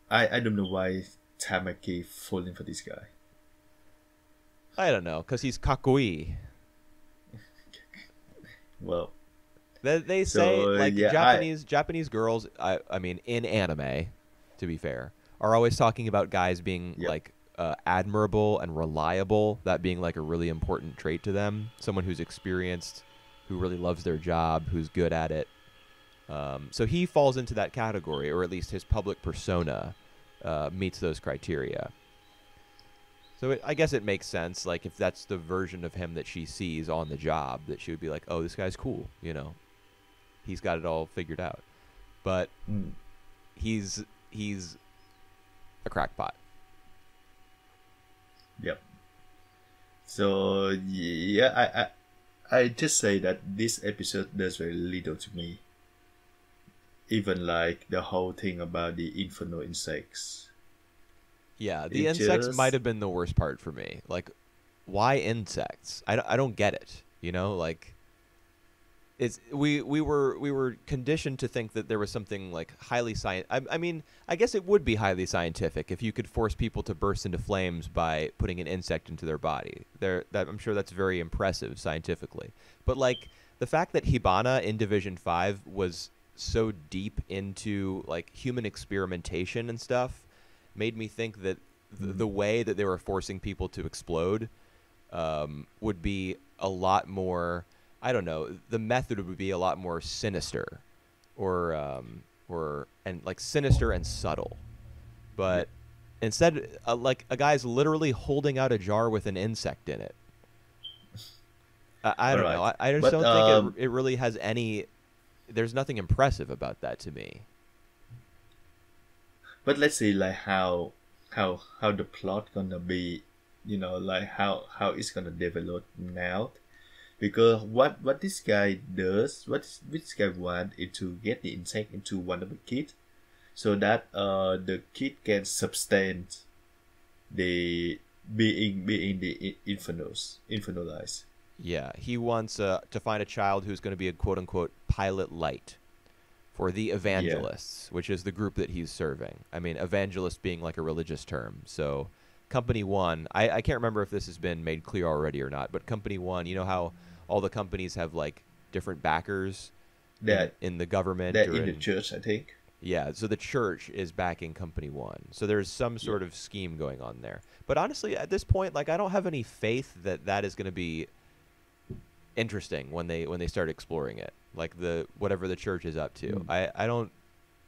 I don't know why Tamaki falling for this guy. I don't know, because he's kakui. Well, they say, like, Japanese girls, I mean, in anime, to be fair, are always talking about guys being, like, admirable and reliable, that being, like, a really important trait to them. Someone who's experienced, who really loves their job, who's good at it. So he falls into that category, or at least his public persona meets those criteria. So I guess it makes sense, like, if that's the version of him that she sees on the job, that she would be like, oh, this guy's cool, you know. He's got it all figured out. But he's a crackpot. Yep. So, yeah, I just say that this episode does very little to me. Even like the whole thing about the infernal insects. Yeah, the insects might have been the worst part for me. Like, why insects? I don't get it, you know? Like, it's we were conditioned to think that there was something like highly I mean, I guess it would be highly scientific if you could force people to burst into flames by putting an insect into their body. I'm sure that's very impressive scientifically. But like the fact that Hibana in Division 5 was so deep into like human experimentation and stuff made me think that the way that they were forcing people to explode would be a lot more, I don't know, the method would be a lot more sinister or and like sinister and subtle. But instead, like a guy's literally holding out a jar with an insect in it. I don't know. I just don't think it really has any, there's nothing impressive about that to me. But let's see like how the plot gonna be, you know, like how it's gonna develop now. Because what this guy does, this guy want is to get the insect into one of the kids, so that the kid can sustain the being the infernalized. Yeah, he wants to find a child who's going to be a quote unquote pilot light for the evangelists, which is the group that he's serving. I mean, evangelist being like a religious term. So Company 1, I can't remember if this has been made clear already or not, but Company 1, you know how all the companies have like different backers in the government that or in the church, I think. Yeah, so the church is backing Company 1. So there's some sort of scheme going on there. But honestly, at this point, like I don't have any faith that that is going to be interesting when they start exploring it. Like the whatever the church is up to. I don't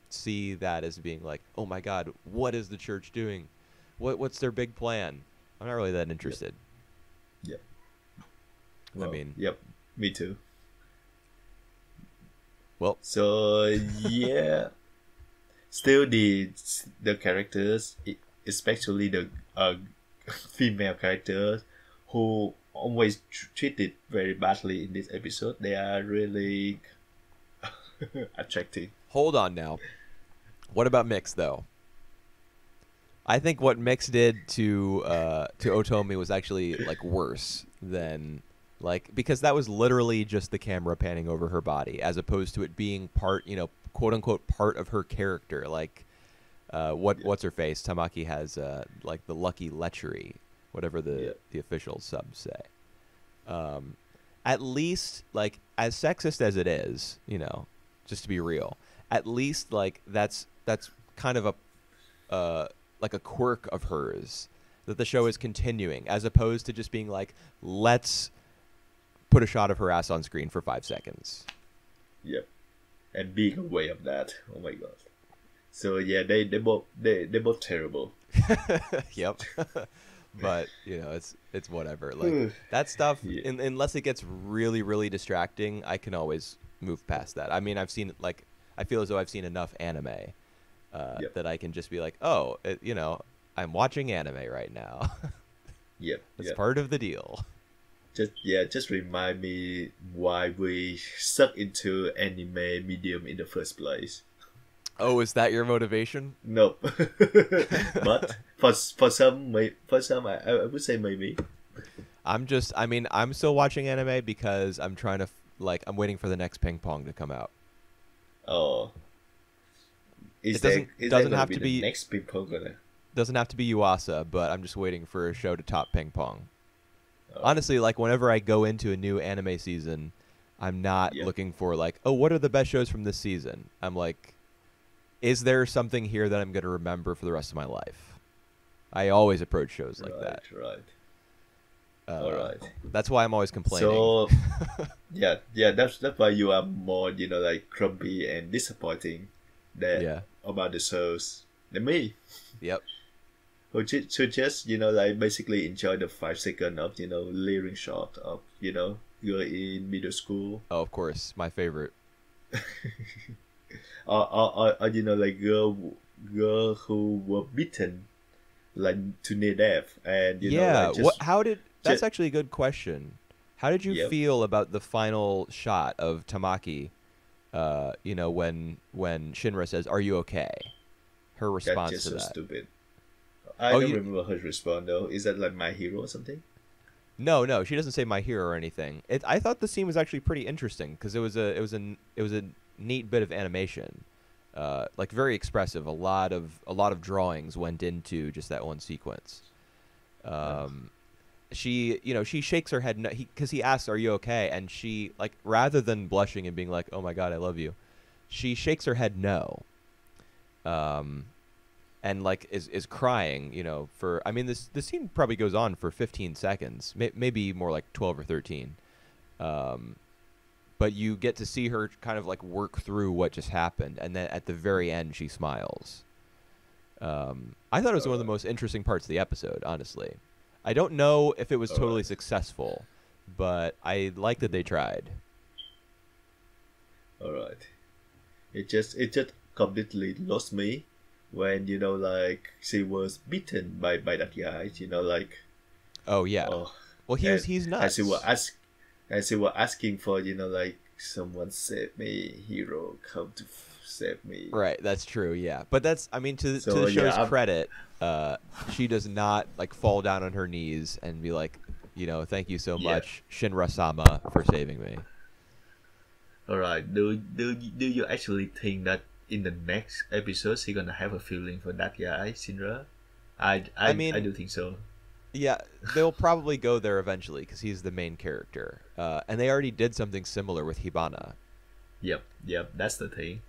see that as being like, "Oh my god, what is the church doing? What's their big plan?" I'm not really that interested. Yep. Well, I mean, yep, me too. Well, so yeah, still the characters, especially the female characters who always treated very badly in this episode, they are really attractive. Hold on now. What about Mix though? I think what Mix did to Otomi was actually like worse than like, because that was literally just the camera panning over her body as opposed to it being part, you know, quote unquote part of her character. Like what's her face? Tamaki has like the lucky lechery, whatever the official subs say. At least like as sexist as it is, you know, just to be real, at least like that's kind of a like a quirk of hers that the show is continuing, as opposed to just being like, let's put a shot of her ass on screen for 5 seconds. Yep. And being aware of that. Oh my god. So yeah, they both terrible. Yep. But you know, it's whatever. Like that stuff, unless it gets really, really distracting, I can always move past that. I mean, I feel as though I've seen enough anime that I can just be like, oh, you know, I'm watching anime right now. Yep. It's part of the deal. Just remind me why we suck into anime medium in the first place. Oh, is that your motivation? Nope. But for some, I would say maybe. I'm still watching anime because I'm trying to I'm waiting for the next ping pong to come out. Oh. It doesn't have to be next ping pong gonna. Doesn't have to be Yuasa, but I'm just waiting for a show to top ping pong. Honestly, like whenever I go into a new anime season, I'm not looking for like, oh, what are the best shows from this season? I'm like, is there something here that I'm going to remember for the rest of my life? I always approach shows like that. Right. All right. That's why I'm always complaining. So, that's why you are more, you know, like grumpy and disappointing about the shows than me. Yep. Who just, you know, like basically enjoy the 5 seconds of, you know, leering shot of, you know, you're in middle school. Oh, of course, my favorite. or you know, like girl who were beaten like to near death, and you know, like that's actually a good question. How did you feel about the final shot of Tamaki? You know, when Shinra says, "Are you okay?" Her response that's just to that. So stupid. I don't remember her response though. Is that like My Hero or something? No, she doesn't say my hero or anything. I thought the scene was actually pretty interesting because it was a neat bit of animation, like very expressive. A lot of drawings went into just that one sequence. She she shakes her head no, because he asks, "Are you okay?" And she, like, rather than blushing and being like, "Oh my God, I love you," she shakes her head no. And like is crying, for, I mean, this scene probably goes on for 15 seconds, maybe more like 12 or 13. But you get to see her kind of like work through what just happened, and then at the very end she smiles. I thought it was one of the most interesting parts of the episode, honestly. I don't know if it was totally successful, but I like that they tried. All right. It just completely lost me when like she was beaten by that guy. Like. Oh yeah. Oh, well, he's nuts. As she was asking for like, someone save me, hero, come to save me. Right, that's true. Yeah, but that's, I mean, to the show's credit, she does not like fall down on her knees and be like, thank you so much, Shinra-sama, for saving me. All right. Do you actually think that in the next episode she's gonna have a feeling for that guy, Shinra? I mean, I do think so. Yeah, they'll probably go there eventually because he's the main character, and they already did something similar with Hibana. Yep, that's the thing.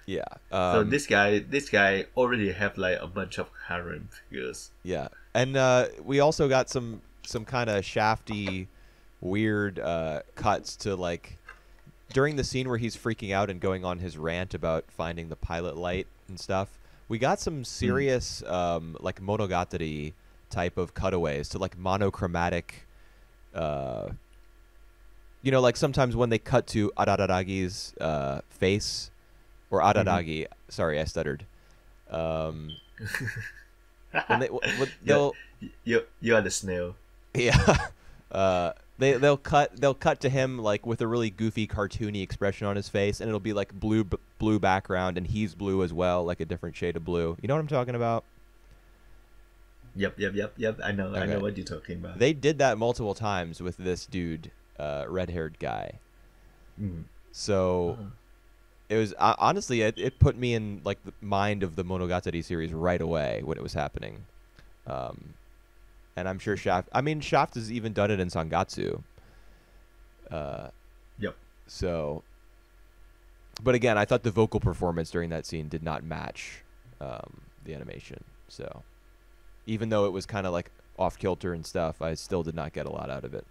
Yeah. So this guy already have like a bunch of harem figures. Yeah, and we also got some kind of shafty, weird cuts to, like, during the scene where he's freaking out and going on his rant about finding the pilot light and stuff. We got some serious like Monogatari type of cutaways to like monochromatic. Like sometimes when they cut to Araragi's face, or Araragi. Sorry, I stuttered. When they'll you are the snail. Yeah. They'll cut to him like with a really goofy, cartoony expression on his face, and it'll be like blue background, and he's blue as well, like a different shade of blue. You know what I'm talking about? Yep. I know what you're talking about. They did that multiple times with this dude, red-haired guy. So it was honestly, it put me in like the mind of the Monogatari series right away when it was happening. And I'm sure Shaft has even done it in Sangatsu. Yep. So, but again, I thought the vocal performance during that scene did not match the animation. So, even though it was kind of like off kilter and stuff, I still did not get a lot out of it.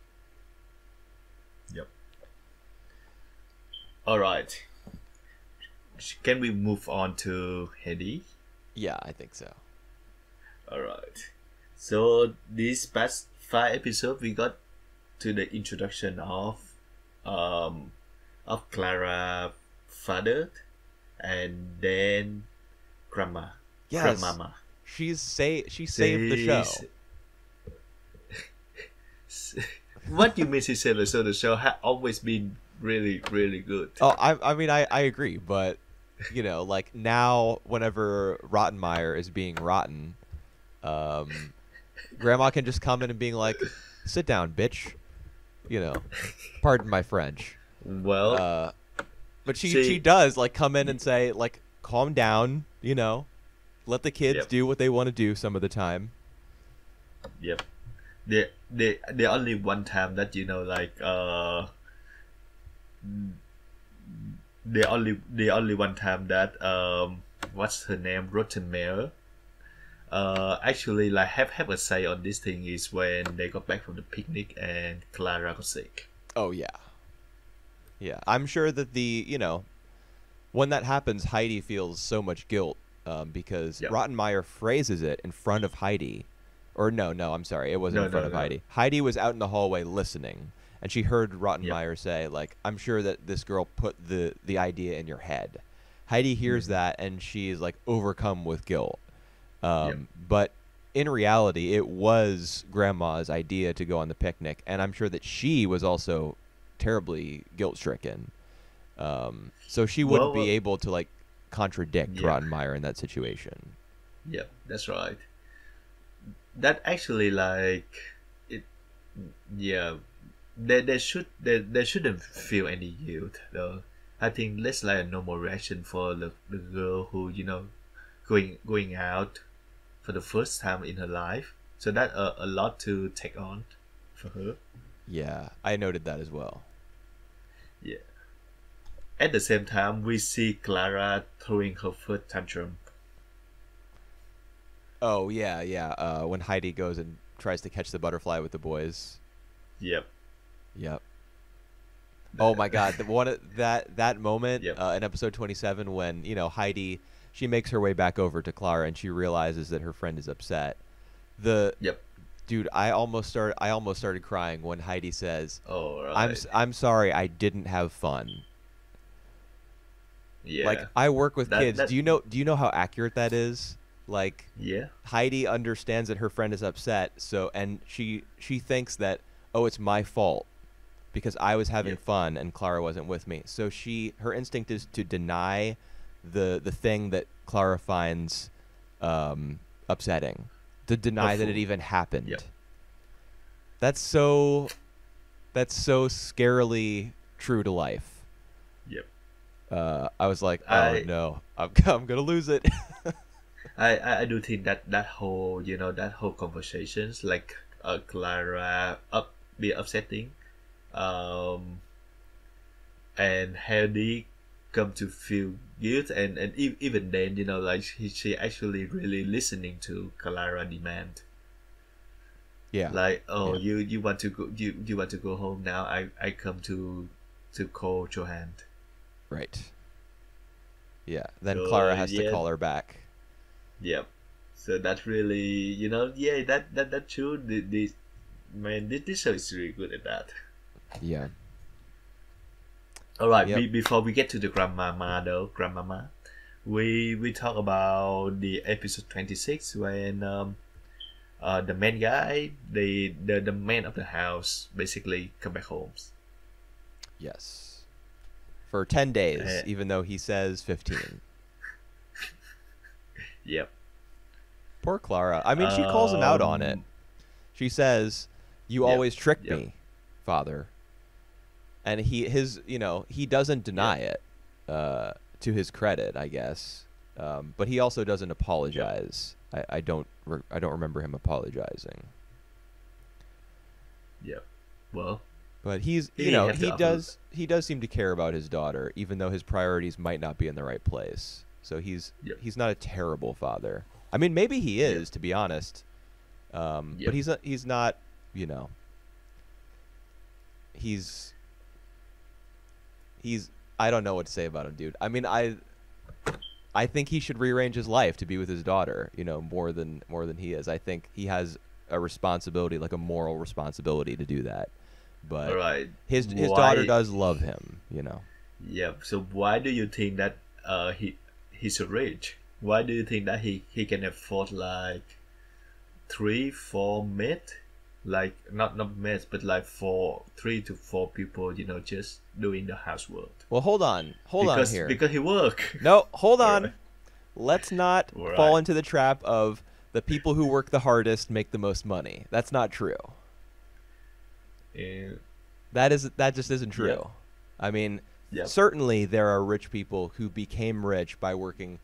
Yep. All right. Can we move on to Heidi? Yeah, I think so. All right. So these past 5 episodes, we got to the introduction of Clara father, and then grandma. Yes. Grandmama. She saved the show. What you mean she saved the show? The show had always been really, really good. Oh, I mean, I agree, but like now, whenever Rottenmeier is being rotten, Grandma can just come in and being like, "Sit down, bitch." Pardon my French. Well, but she does like come in and say like, "Calm down," let the kids do what they want to do some of the time. Yep. The only one time that the only one time that what's her name, Rottenmeier actually like have a say on this thing is when they got back from the picnic and Clara got sick. Oh yeah. I'm sure that when that happens, Heidi feels so much guilt because Rottenmeier phrases it in front of Heidi, or no, I'm sorry, it wasn't in front of Heidi. Heidi was out in the hallway listening, and she heard Rottenmeier say like, "I'm sure that this girl put the idea in your head." Heidi hears that and she's like overcome with guilt. But in reality, it was Grandma's idea to go on the picnic, and I'm sure that she was also terribly guilt-stricken. So she wouldn't be able to like contradict Rottenmeier in that situation. Yeah, that's right. That actually like Yeah, they shouldn't feel any guilt though. I think that's like a normal reaction for the girl who going out for the first time in her life. So that a lot to take on for her. Yeah, I noted that as well. Yeah. At the same time, we see Clara throwing her first tantrum. Oh yeah, yeah. When Heidi goes and tries to catch the butterfly with the boys. Yep. Yep. Oh my God, the one that moment Yep. in episode 27 when Heidi, she makes her way back over to Clara and she realizes that her friend is upset. The Yep. dude, I almost started crying when Heidi says, All "I'm right. I'm sorry, I didn't have fun." Yeah. Like I work with That kids. that Do you know how accurate that is? Like yeah. Heidi understands that her friend is upset, and she thinks that, oh, it's my fault because I was having Yep. fun and Clara wasn't with me. So her instinct is to deny the thing that Clara finds upsetting, to deny that it Hurtful. even happened. Yep. That's so scarily true to life. Yep. I was like, oh I no, I'm gonna lose it. I do think that whole that whole conversations like Clara be upsetting, um, and Heidi come to feel guilt, and even then like she actually really listening to Clara demand, Yeah, like, oh, yeah, you want to go, you want to go home now, I come to call your hand. right. Yeah, then So Clara has to yeah. call her back. Yep. So that's really, yeah, that true. This man, this show is really good at that. Yeah. All right. Yep. Before we get to the grandmama, we talk about the episode 26 when the main guy, the man of the house, basically come back home. Yes. For 10 days, Uh, even though he says 15. yep. Poor Clara. I mean, she calls him out on it. Um. She says, "You Yep. always trick Yep. me, father." And he doesn't deny it, to his credit, I guess. But he also doesn't apologize. I don't remember him apologizing. Yep. Well, But he have to he does seem to care about his daughter, even though his priorities might not be in the right place. So Yep. he's not a terrible father. I mean, maybe he is, Yep. to be honest. Yep. But he's not, he's I don't know what to say about him, dude. I mean, I think he should rearrange his life to be with his daughter, more than he is. I think he has a responsibility, like a moral responsibility to do that. But all right. his Why? daughter does love him, Yep. So why do you think that he's rich? Why do you think that he can afford like 3-4 maids, like not maids, but like 3 to 4 people, just doing the housework? Well, hold on here. Because he work. No, hold on. Alright. Let's not Alright. fall into the trap of the people who work the hardest make the most money. That's not true. Yeah. That just isn't true. Yep. I mean, Yep. certainly there are rich people who became rich by working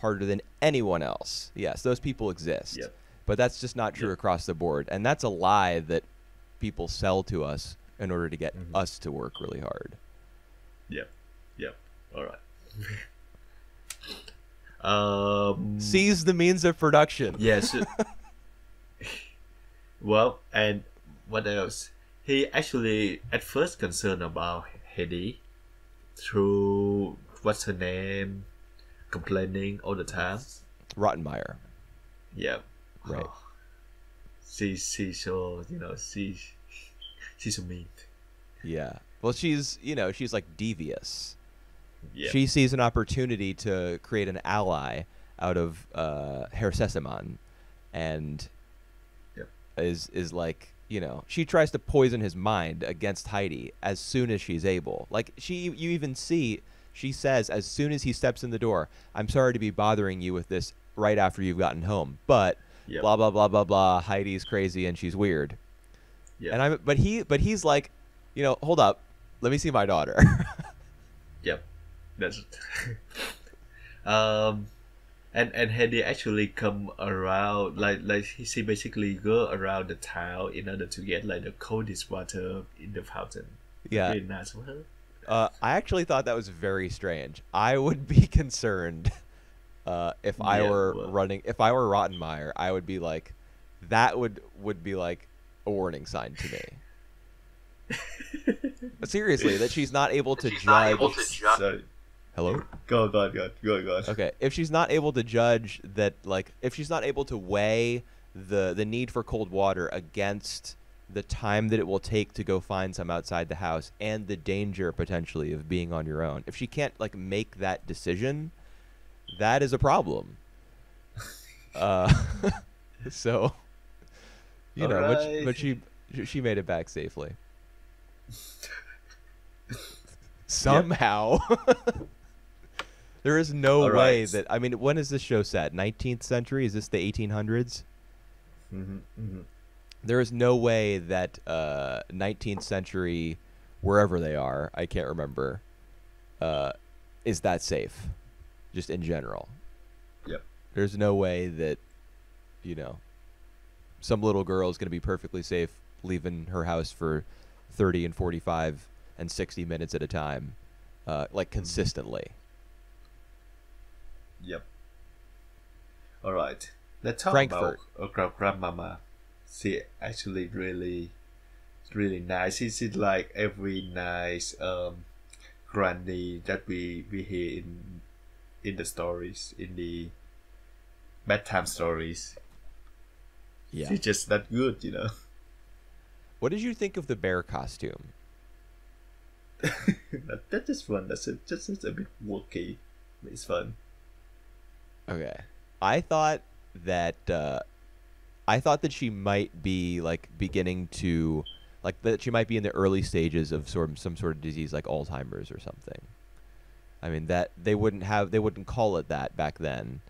harder than anyone else. Yes, those people exist. Yep. But that's just not true Yep. across the board. And that's a lie that people sell to us in order to get us to work really hard. Yep. Yep. All right. Seize the means of production. Yes. Well, and what else? He actually at first concerned about Heidi through what's her name, complaining all the time. Rottenmeier. Yeah. Right. Oh, she's so she's so mean. Yeah. Well, she's like devious. Yeah. She sees an opportunity to create an ally out of Herr Sesemann, and Yep. is like, she tries to poison his mind against Heidi as soon as she's able. Like you even see, she says as soon as he steps in the door, "I'm sorry to be bothering you with this right after you've gotten home, but Yep. blah blah blah blah blah. Heidi's crazy and she's weird." Yeah. And he's like, hold up, let me see my daughter. Yep. That's um and Heidi actually come around like she basically go around the town in order to get like the coldest water in the fountain. Yeah. Very nice of her. I actually thought that was very strange. I would be concerned if I Yeah, were well, Rottenmeier. I would be like, that would be like a warning sign to me. But seriously, that she's not able to judge. sorry. Hello? Go on. Okay, if she's not able to judge that, like, if she's not able to weigh the need for cold water against the time that it will take to go find some outside the house and the danger potentially of being on your own, if she can't like make that decision, that is a problem. So, Alright. but she made it back safely. Somehow. There is no All way right. that, I mean, when is this show set? 19th century? Is this the 1800s? There is no way that 19th century, wherever they are, I can't remember, is that safe, just in general. Yep. There's no way that, some little girl is going to be perfectly safe leaving her house for 30 and 45 and 60 minutes at a time, like consistently. Yep. All right. Let's talk Frankfurt. about grandmama. She actually really nice. She's like every nice granny that we hear in the stories, in the bedtime stories. Yeah. She's just that good, What did you think of the bear costume? That is fun. That's just a bit wonky. But it's fun. Okay. I thought that she might be like beginning to like that she might be in the early stages of some sort of disease like Alzheimer's or something. I mean that they wouldn't call it that back then.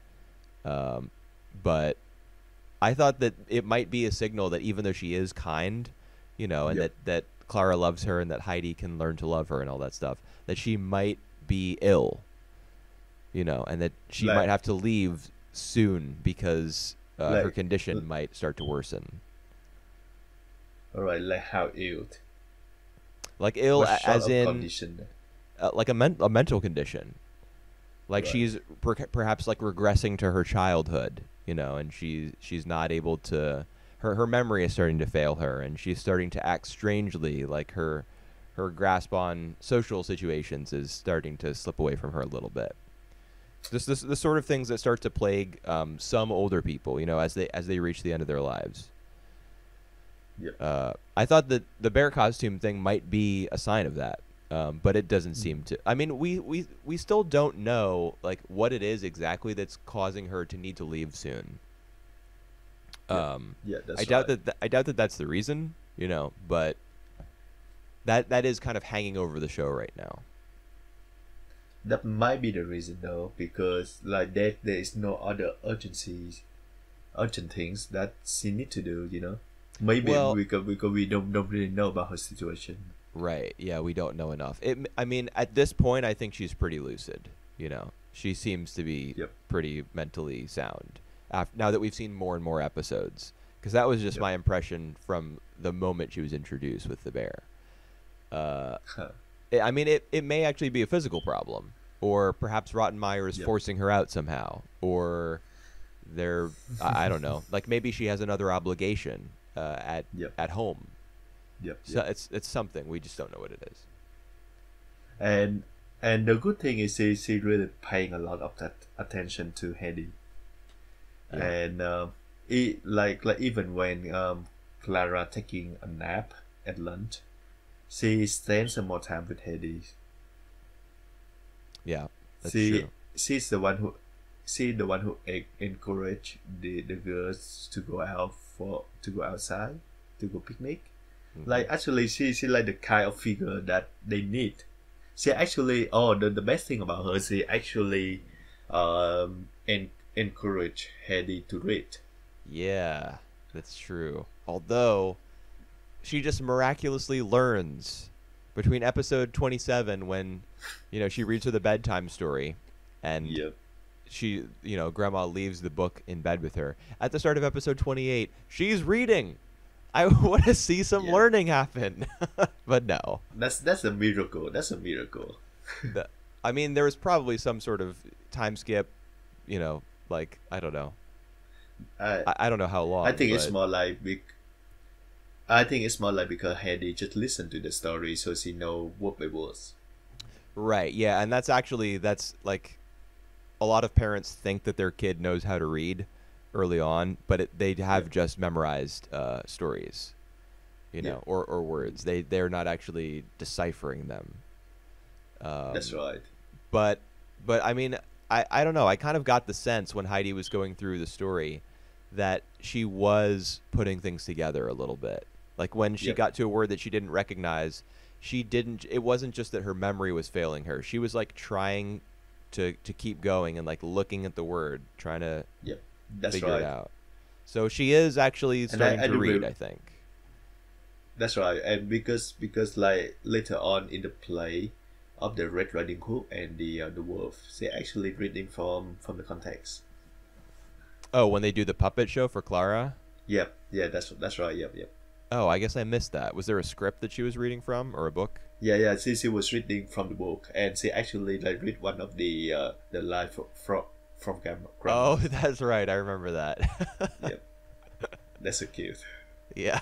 But I thought that it might be a signal that even though she is kind, and Yep. that Clara loves her and that Heidi can learn to love her and all that stuff, that she might be ill. And that she might have to leave soon because her condition might start to worsen. All right, like how ill? Like ill What sort as of in condition? like a mental condition. Like Right. she's perhaps like regressing to her childhood, and she's not able to. Her memory is starting to fail her, and she's starting to act strangely. Like her grasp on social situations is starting to slip away from her a little bit. The sort of things that start to plague some older people, as they reach the end of their lives. Yep. I thought that the bear costume thing might be a sign of that, but it doesn't seem to. I mean, we still don't know like what it is exactly that's causing her to need to leave soon. Yeah, that's I doubt right. I doubt that that's the reason, but that is kind of hanging over the show right now. That might be the reason though, because like there is no other urgent things that she need to do. Maybe Well- because we don't really know about her situation. Right. Yeah, we don't know enough. I mean, at this point, I think she's pretty lucid. She seems to be Yep. pretty mentally sound. Now that we've seen more and more episodes, because that was just Yep. my impression from the moment she was introduced with the bear. Huh. I mean, it may actually be a physical problem, or perhaps Rottenmeier is Yep. forcing her out somehow, or I don't know. Like maybe she has another obligation at Yep. at home. Yep. So it's something we just don't know what it is. And the good thing is she really paying a lot of that attention to Heidi. Yeah. And like even when Clara taking a nap at lunch, she spends some more time with Heidi. Yeah, that's She true. she's the one who encourage the girls to go outside to go picnic. Mhm. Like actually she like the kind of figure that they need. She actually the best thing about her, she actually encourage Heidi to read. Yeah, that's true. Although she just miraculously learns between episode 27 when, she reads her the bedtime story, and Yep. she, grandma leaves the book in bed with her. At the start of episode 28, she's reading. I want to see some learning happen, but no. That's a miracle. That's a miracle. I mean, there was probably some sort of time skip, like, I don't know. I don't know how long. I think it's more like I think it's more like because Heidi just listened to the story, so she know what it was. Right. Yeah, and that's like a lot of parents think that their kid knows how to read early on, but they have just memorized stories, or words. They're not actually deciphering them. That's right. But I mean, I don't know. I kind of got the sense when Heidi was going through the story that she was putting things together a little bit. Like when she got to a word that she didn't recognize, it wasn't just that her memory was failing her. She was like trying to keep going and like looking at the word, trying to figure it out. So she is actually starting to read, I think. That's right. And because like later on in the play of the Red Riding Hood and the wolf, they're actually reading from the context. Oh, when they do the puppet show for Clara? Yep. Yeah, that's right. Yep. Oh, I guess I missed that. Was there a script that she was reading from, or a book? Yeah. She was reading from the book, and she actually like read one of the line from Grandma. Oh, that's right. I remember that. Yep. That's so cute. Yeah.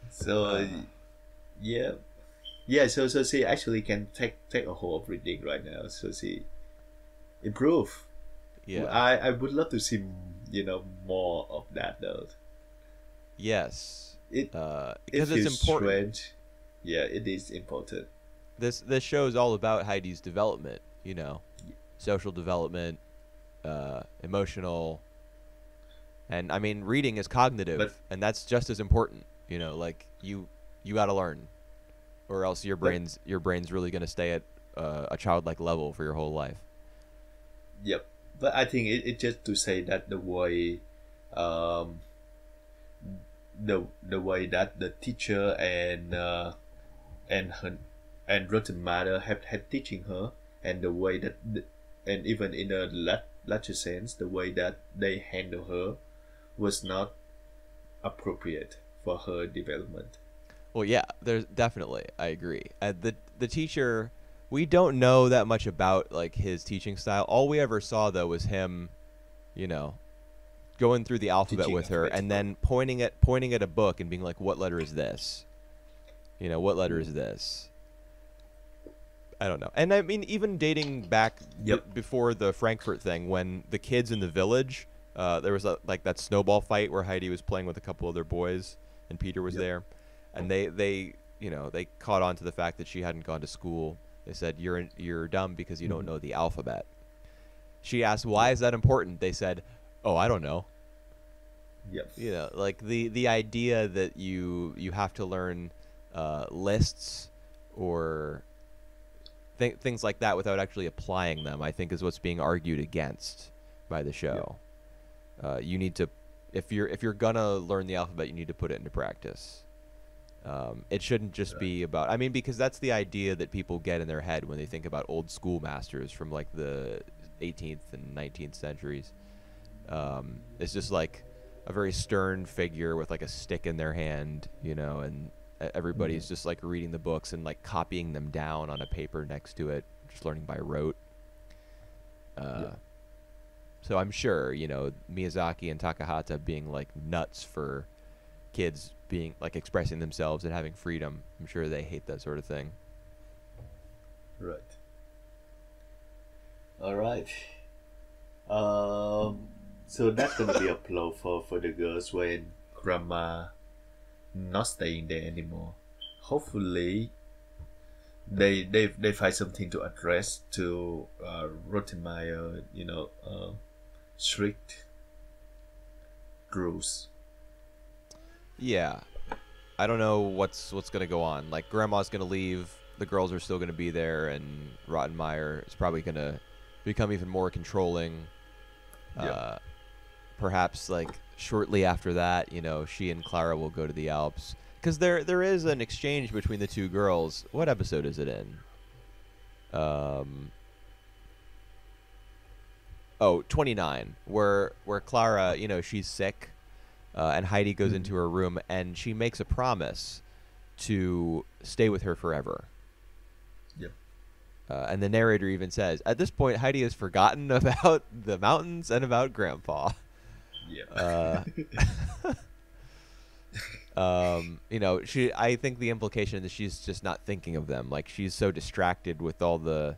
So, yeah. So she actually can take a hold of reading right now. So she improve. Yeah. I would love to see more of that though. Yes. Because it's important. Strange. Yeah, it is important. This show is all about Heidi's development. Social development, emotional, and I mean reading is cognitive, and that's just as important. Like you got to learn, or else your brain's really going to stay at a childlike level for your whole life. Yep. But I think it just to say that the way that the teacher and Rotten Mother had teaching her, and the way that and even in a larger sense, the way that they handle her was not appropriate for her development. Well, yeah, there's definitely, I agree. The teacher, we don't know that much about like his teaching style. All we ever saw though was him, going through the alphabet with her and then pointing at a book and being like, "What letter is this? What letter is this?" I don't know. And I mean, even dating back before the Frankfurt thing, when the kids in the village, there was that snowball fight where Heidi was playing with a couple other boys and Peter was there, and they caught on to the fact that she hadn't gone to school. They said, you're dumb because you don't know the alphabet. She asked, why is that important? They said, oh, I don't know. Yep. Like the idea that you have to learn lists or things like that without actually applying them, I think is what's being argued against by the show. You need to, if you're gonna learn the alphabet, you need to put it into practice. It shouldn't just be about, I mean, because that's the idea that people get in their head when they think about old schoolmasters from like the 18th and 19th centuries. It's just like a very stern figure with like a stick in their hand, and everybody's just like reading the books and like copying them down on a paper next to it, just learning by rote. So I'm sure, Miyazaki and Takahata being like nuts for kids being like expressing themselves and having freedom, I'm sure they hate that sort of thing. Right. All right. So that's gonna be a blow for the girls when grandma not staying there anymore. Hopefully, they find something to address to Rottenmeier, strict rules. Yeah, I don't know what's gonna go on. Like grandma's gonna leave, the girls are still gonna be there, and Rottenmeier is probably gonna become even more controlling. Perhaps like shortly after that, she and Clara will go to the Alps because there is an exchange between the two girls. What episode is it in? 29, where Clara, she's sick, and Heidi goes into her room and she makes a promise to stay with her forever. Yep. And the narrator even says, at this point, Heidi has forgotten about the mountains and about Grandpa. Yeah. I think the implication is she's just not thinking of them. Like, she's so distracted with all the,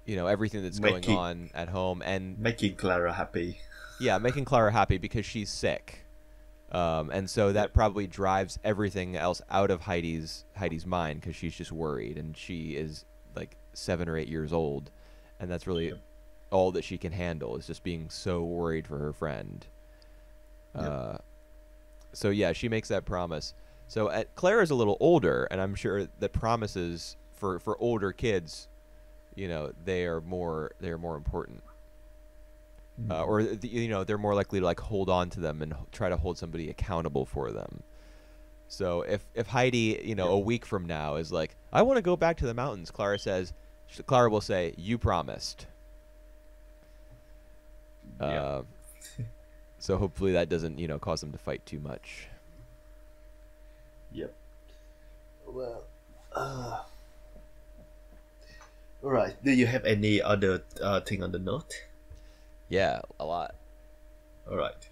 everything that's going on at home, and making Clara happy. Yeah, making Clara happy because she's sick. And so that probably drives everything else out of Heidi's mind, because she's just worried, and she is like 7 or 8 years old, and that's really all that she can handle, is just being so worried for her friend. So yeah, she makes that promise. So Clara's a little older, and I'm sure that promises for older kids, they are more important. Or they're more likely to like hold on to them and try to hold somebody accountable for them. So if Heidi, a week from now is like, I want to go back to the mountains, Clara will say, you promised. So hopefully that doesn't, cause them to fight too much. Yep. Well, all right. Do you have any other thing on the note? Yeah, a lot. All right.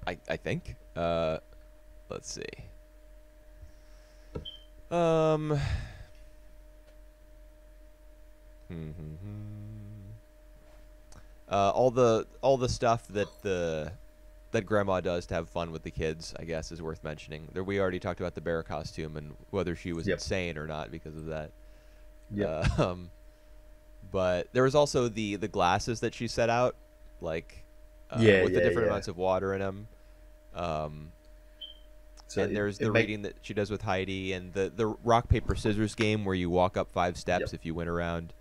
I think. Let's see. All the stuff that Grandma does to have fun with the kids, I guess, is worth mentioning. We already talked about the bear costume and whether she was insane or not because of that. Yeah. But there was also the glasses that she set out, like with the different amounts of water in them. So and there's the reading that she does with Heidi, and the rock paper scissors game where you walk up 5 steps if you win around.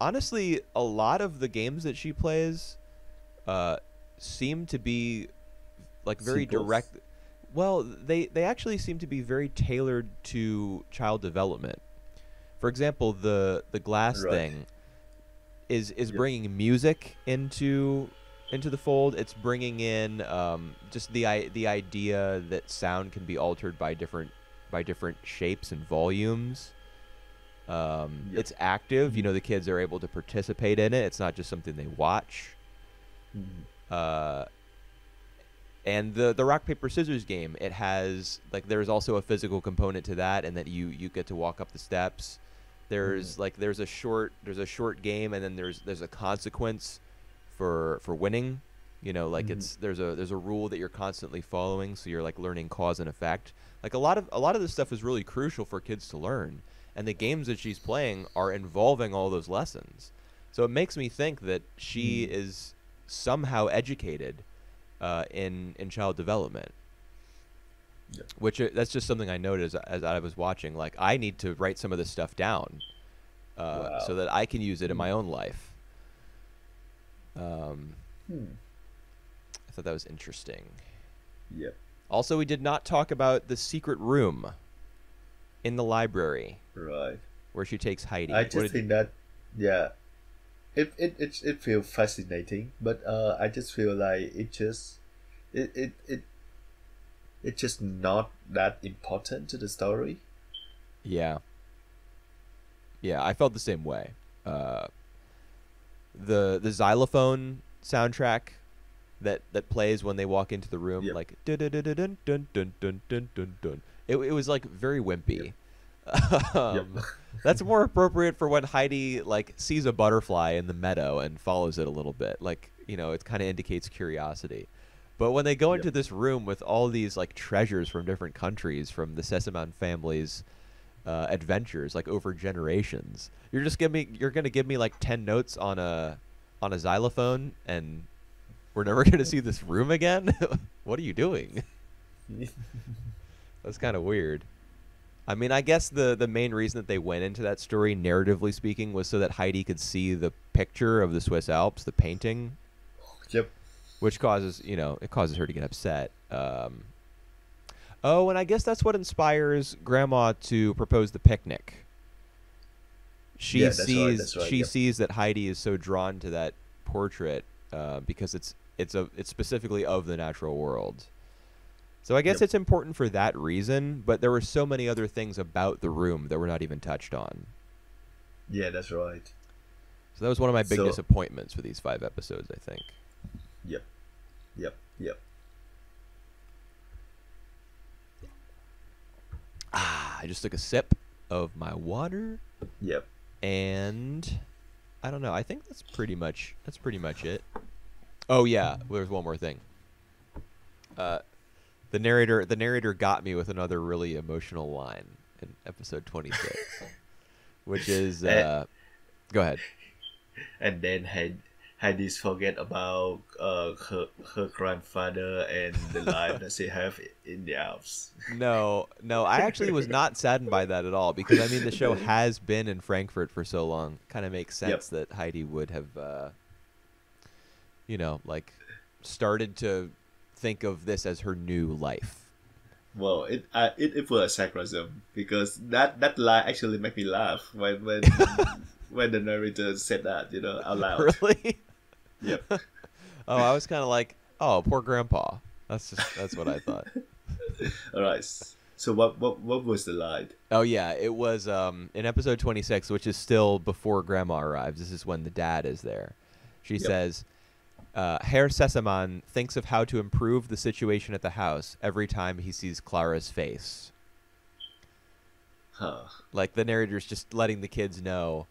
Honestly, a lot of the games that she plays seem to be like very direct. Well, they actually seem to be very tailored to child development. For example, the glass thing is bringing music into the fold. It's bringing in just the idea that sound can be altered by different shapes and volumes. It's active. The kids are able to participate in it. It's not just something they watch. And the rock paper scissors game, it has there's also a physical component to that, and that you get to walk up the steps. There's there's a short game, and then there's a consequence for winning. It's there's a rule that you're constantly following, so you're learning cause and effect. A lot of this stuff is really crucial for kids to learn, and the games that she's playing are involving all those lessons. So it makes me think that she is somehow educated in child development. Which that's just something I noticed as I was watching. I need to write some of this stuff down so that I can use it in my own life. I thought that was interesting. Yep. Also, we did not talk about the secret room in the library. Right. Where she takes Heidi. I just think that, it feels fascinating, but I just feel like it's just not that important to the story. Yeah, I felt the same way. The xylophone soundtrack that plays when they walk into the room, dun dun dun dun dun dun dun dun dun dun. It was very wimpy. That's more appropriate for when Heidi sees a butterfly in the meadow and follows it a little bit. It kind of indicates curiosity. But when they go into this room with all these treasures from different countries, from the Sesamon family's adventures, over generations, you're gonna give me 10 notes on a xylophone, and we're never gonna see this room again. What are you doing? That's kind of weird. I mean, I guess the main reason that they went into that story, narratively speaking, was so that Heidi could see the picture of the Swiss Alps, the painting Yep. which causes it causes her to get upset. Oh, and I guess that's what inspires Grandma to propose the picnic. She Yeah, that's right. sees That's right. she Yep. sees that Heidi is so drawn to that portrait because it's specifically of the natural world. So I guess Yep. it's important for that reason, but there were so many other things about the room that were not even touched on. Yeah, that's right. So that was one of my big So, disappointments for these 5 episodes, I think. yep. Yep. Yep. I just took a sip of my water, Yep. and I don't know. I think that's pretty much it. Oh yeah, there's one more thing. The narrator got me with another really emotional line in episode 26, which is go ahead. And then Heidi's forget about her grandfather and the life that she have in the Alps. No, I actually was not saddened by that at all because I mean the show has been in Frankfurt for so long. Kind of makes sense that Heidi would have, like started to think of this as her new life. Well, it was sarcasm because that line actually made me laugh when when the narrator said that, out loud. Really? Yep. Oh, I was kind of like, oh, poor grandpa. That's what I thought. All right. So what was the line? Oh yeah, it was in episode 26, which is still before grandma arrives. This is when the dad is there. She says, Herr Sessemann thinks of how to improve the situation at the house every time he sees Clara's face. Huh. Like the narrator's just letting the kids know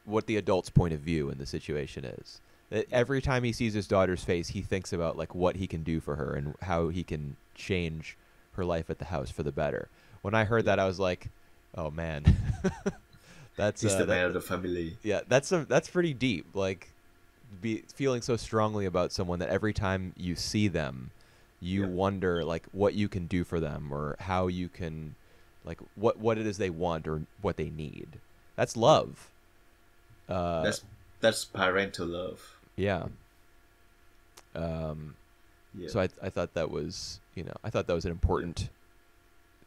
what the adult's point of view in the situation is. That every time he sees his daughter's face, he thinks about like what he can do for her and how he can change her life at the house for the better. When I heard that, I was like, "Oh man, He's the man of the family." Yeah, that's pretty deep. Like, feeling so strongly about someone that every time you see them, you wonder like what you can do for them or how you can, like what it is they want or what they need. That's love. That's parental love. Yeah. So I thought that was an important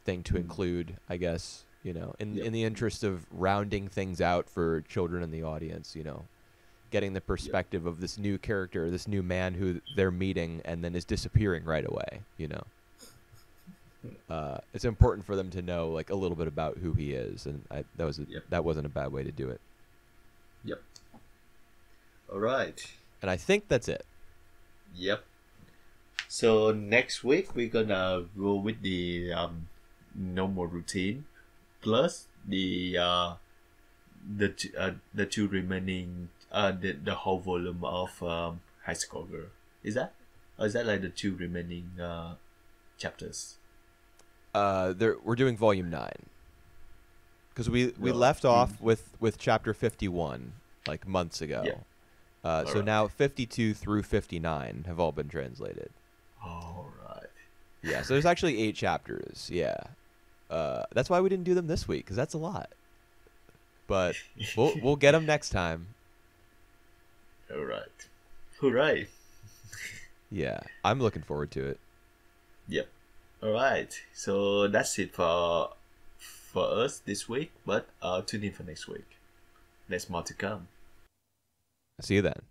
thing to include, I guess, in the interest of rounding things out for children in the audience, getting the perspective of this new character, this new man who they're meeting and then is disappearing right away, It's important for them to know like a little bit about who he is, and that wasn't a bad way to do it. Yep. All right. And I think that's it. Yep. So next week we're gonna go with the normal routine plus the two remaining the whole volume of High School Girl. Is that? Or is that like the two remaining chapters? We're doing volume 9 because we left off with chapter 51 like months ago. Yeah. So now 52 through 59 have all been translated. All right. Yeah, so there's actually 8 chapters. Yeah, that's why we didn't do them this week because that's a lot. But we'll get them next time. All right. Hooray! Yeah, I'm looking forward to it. Yep. All right. So that's it for us this week. But tune in for next week. There's more to come. See you then.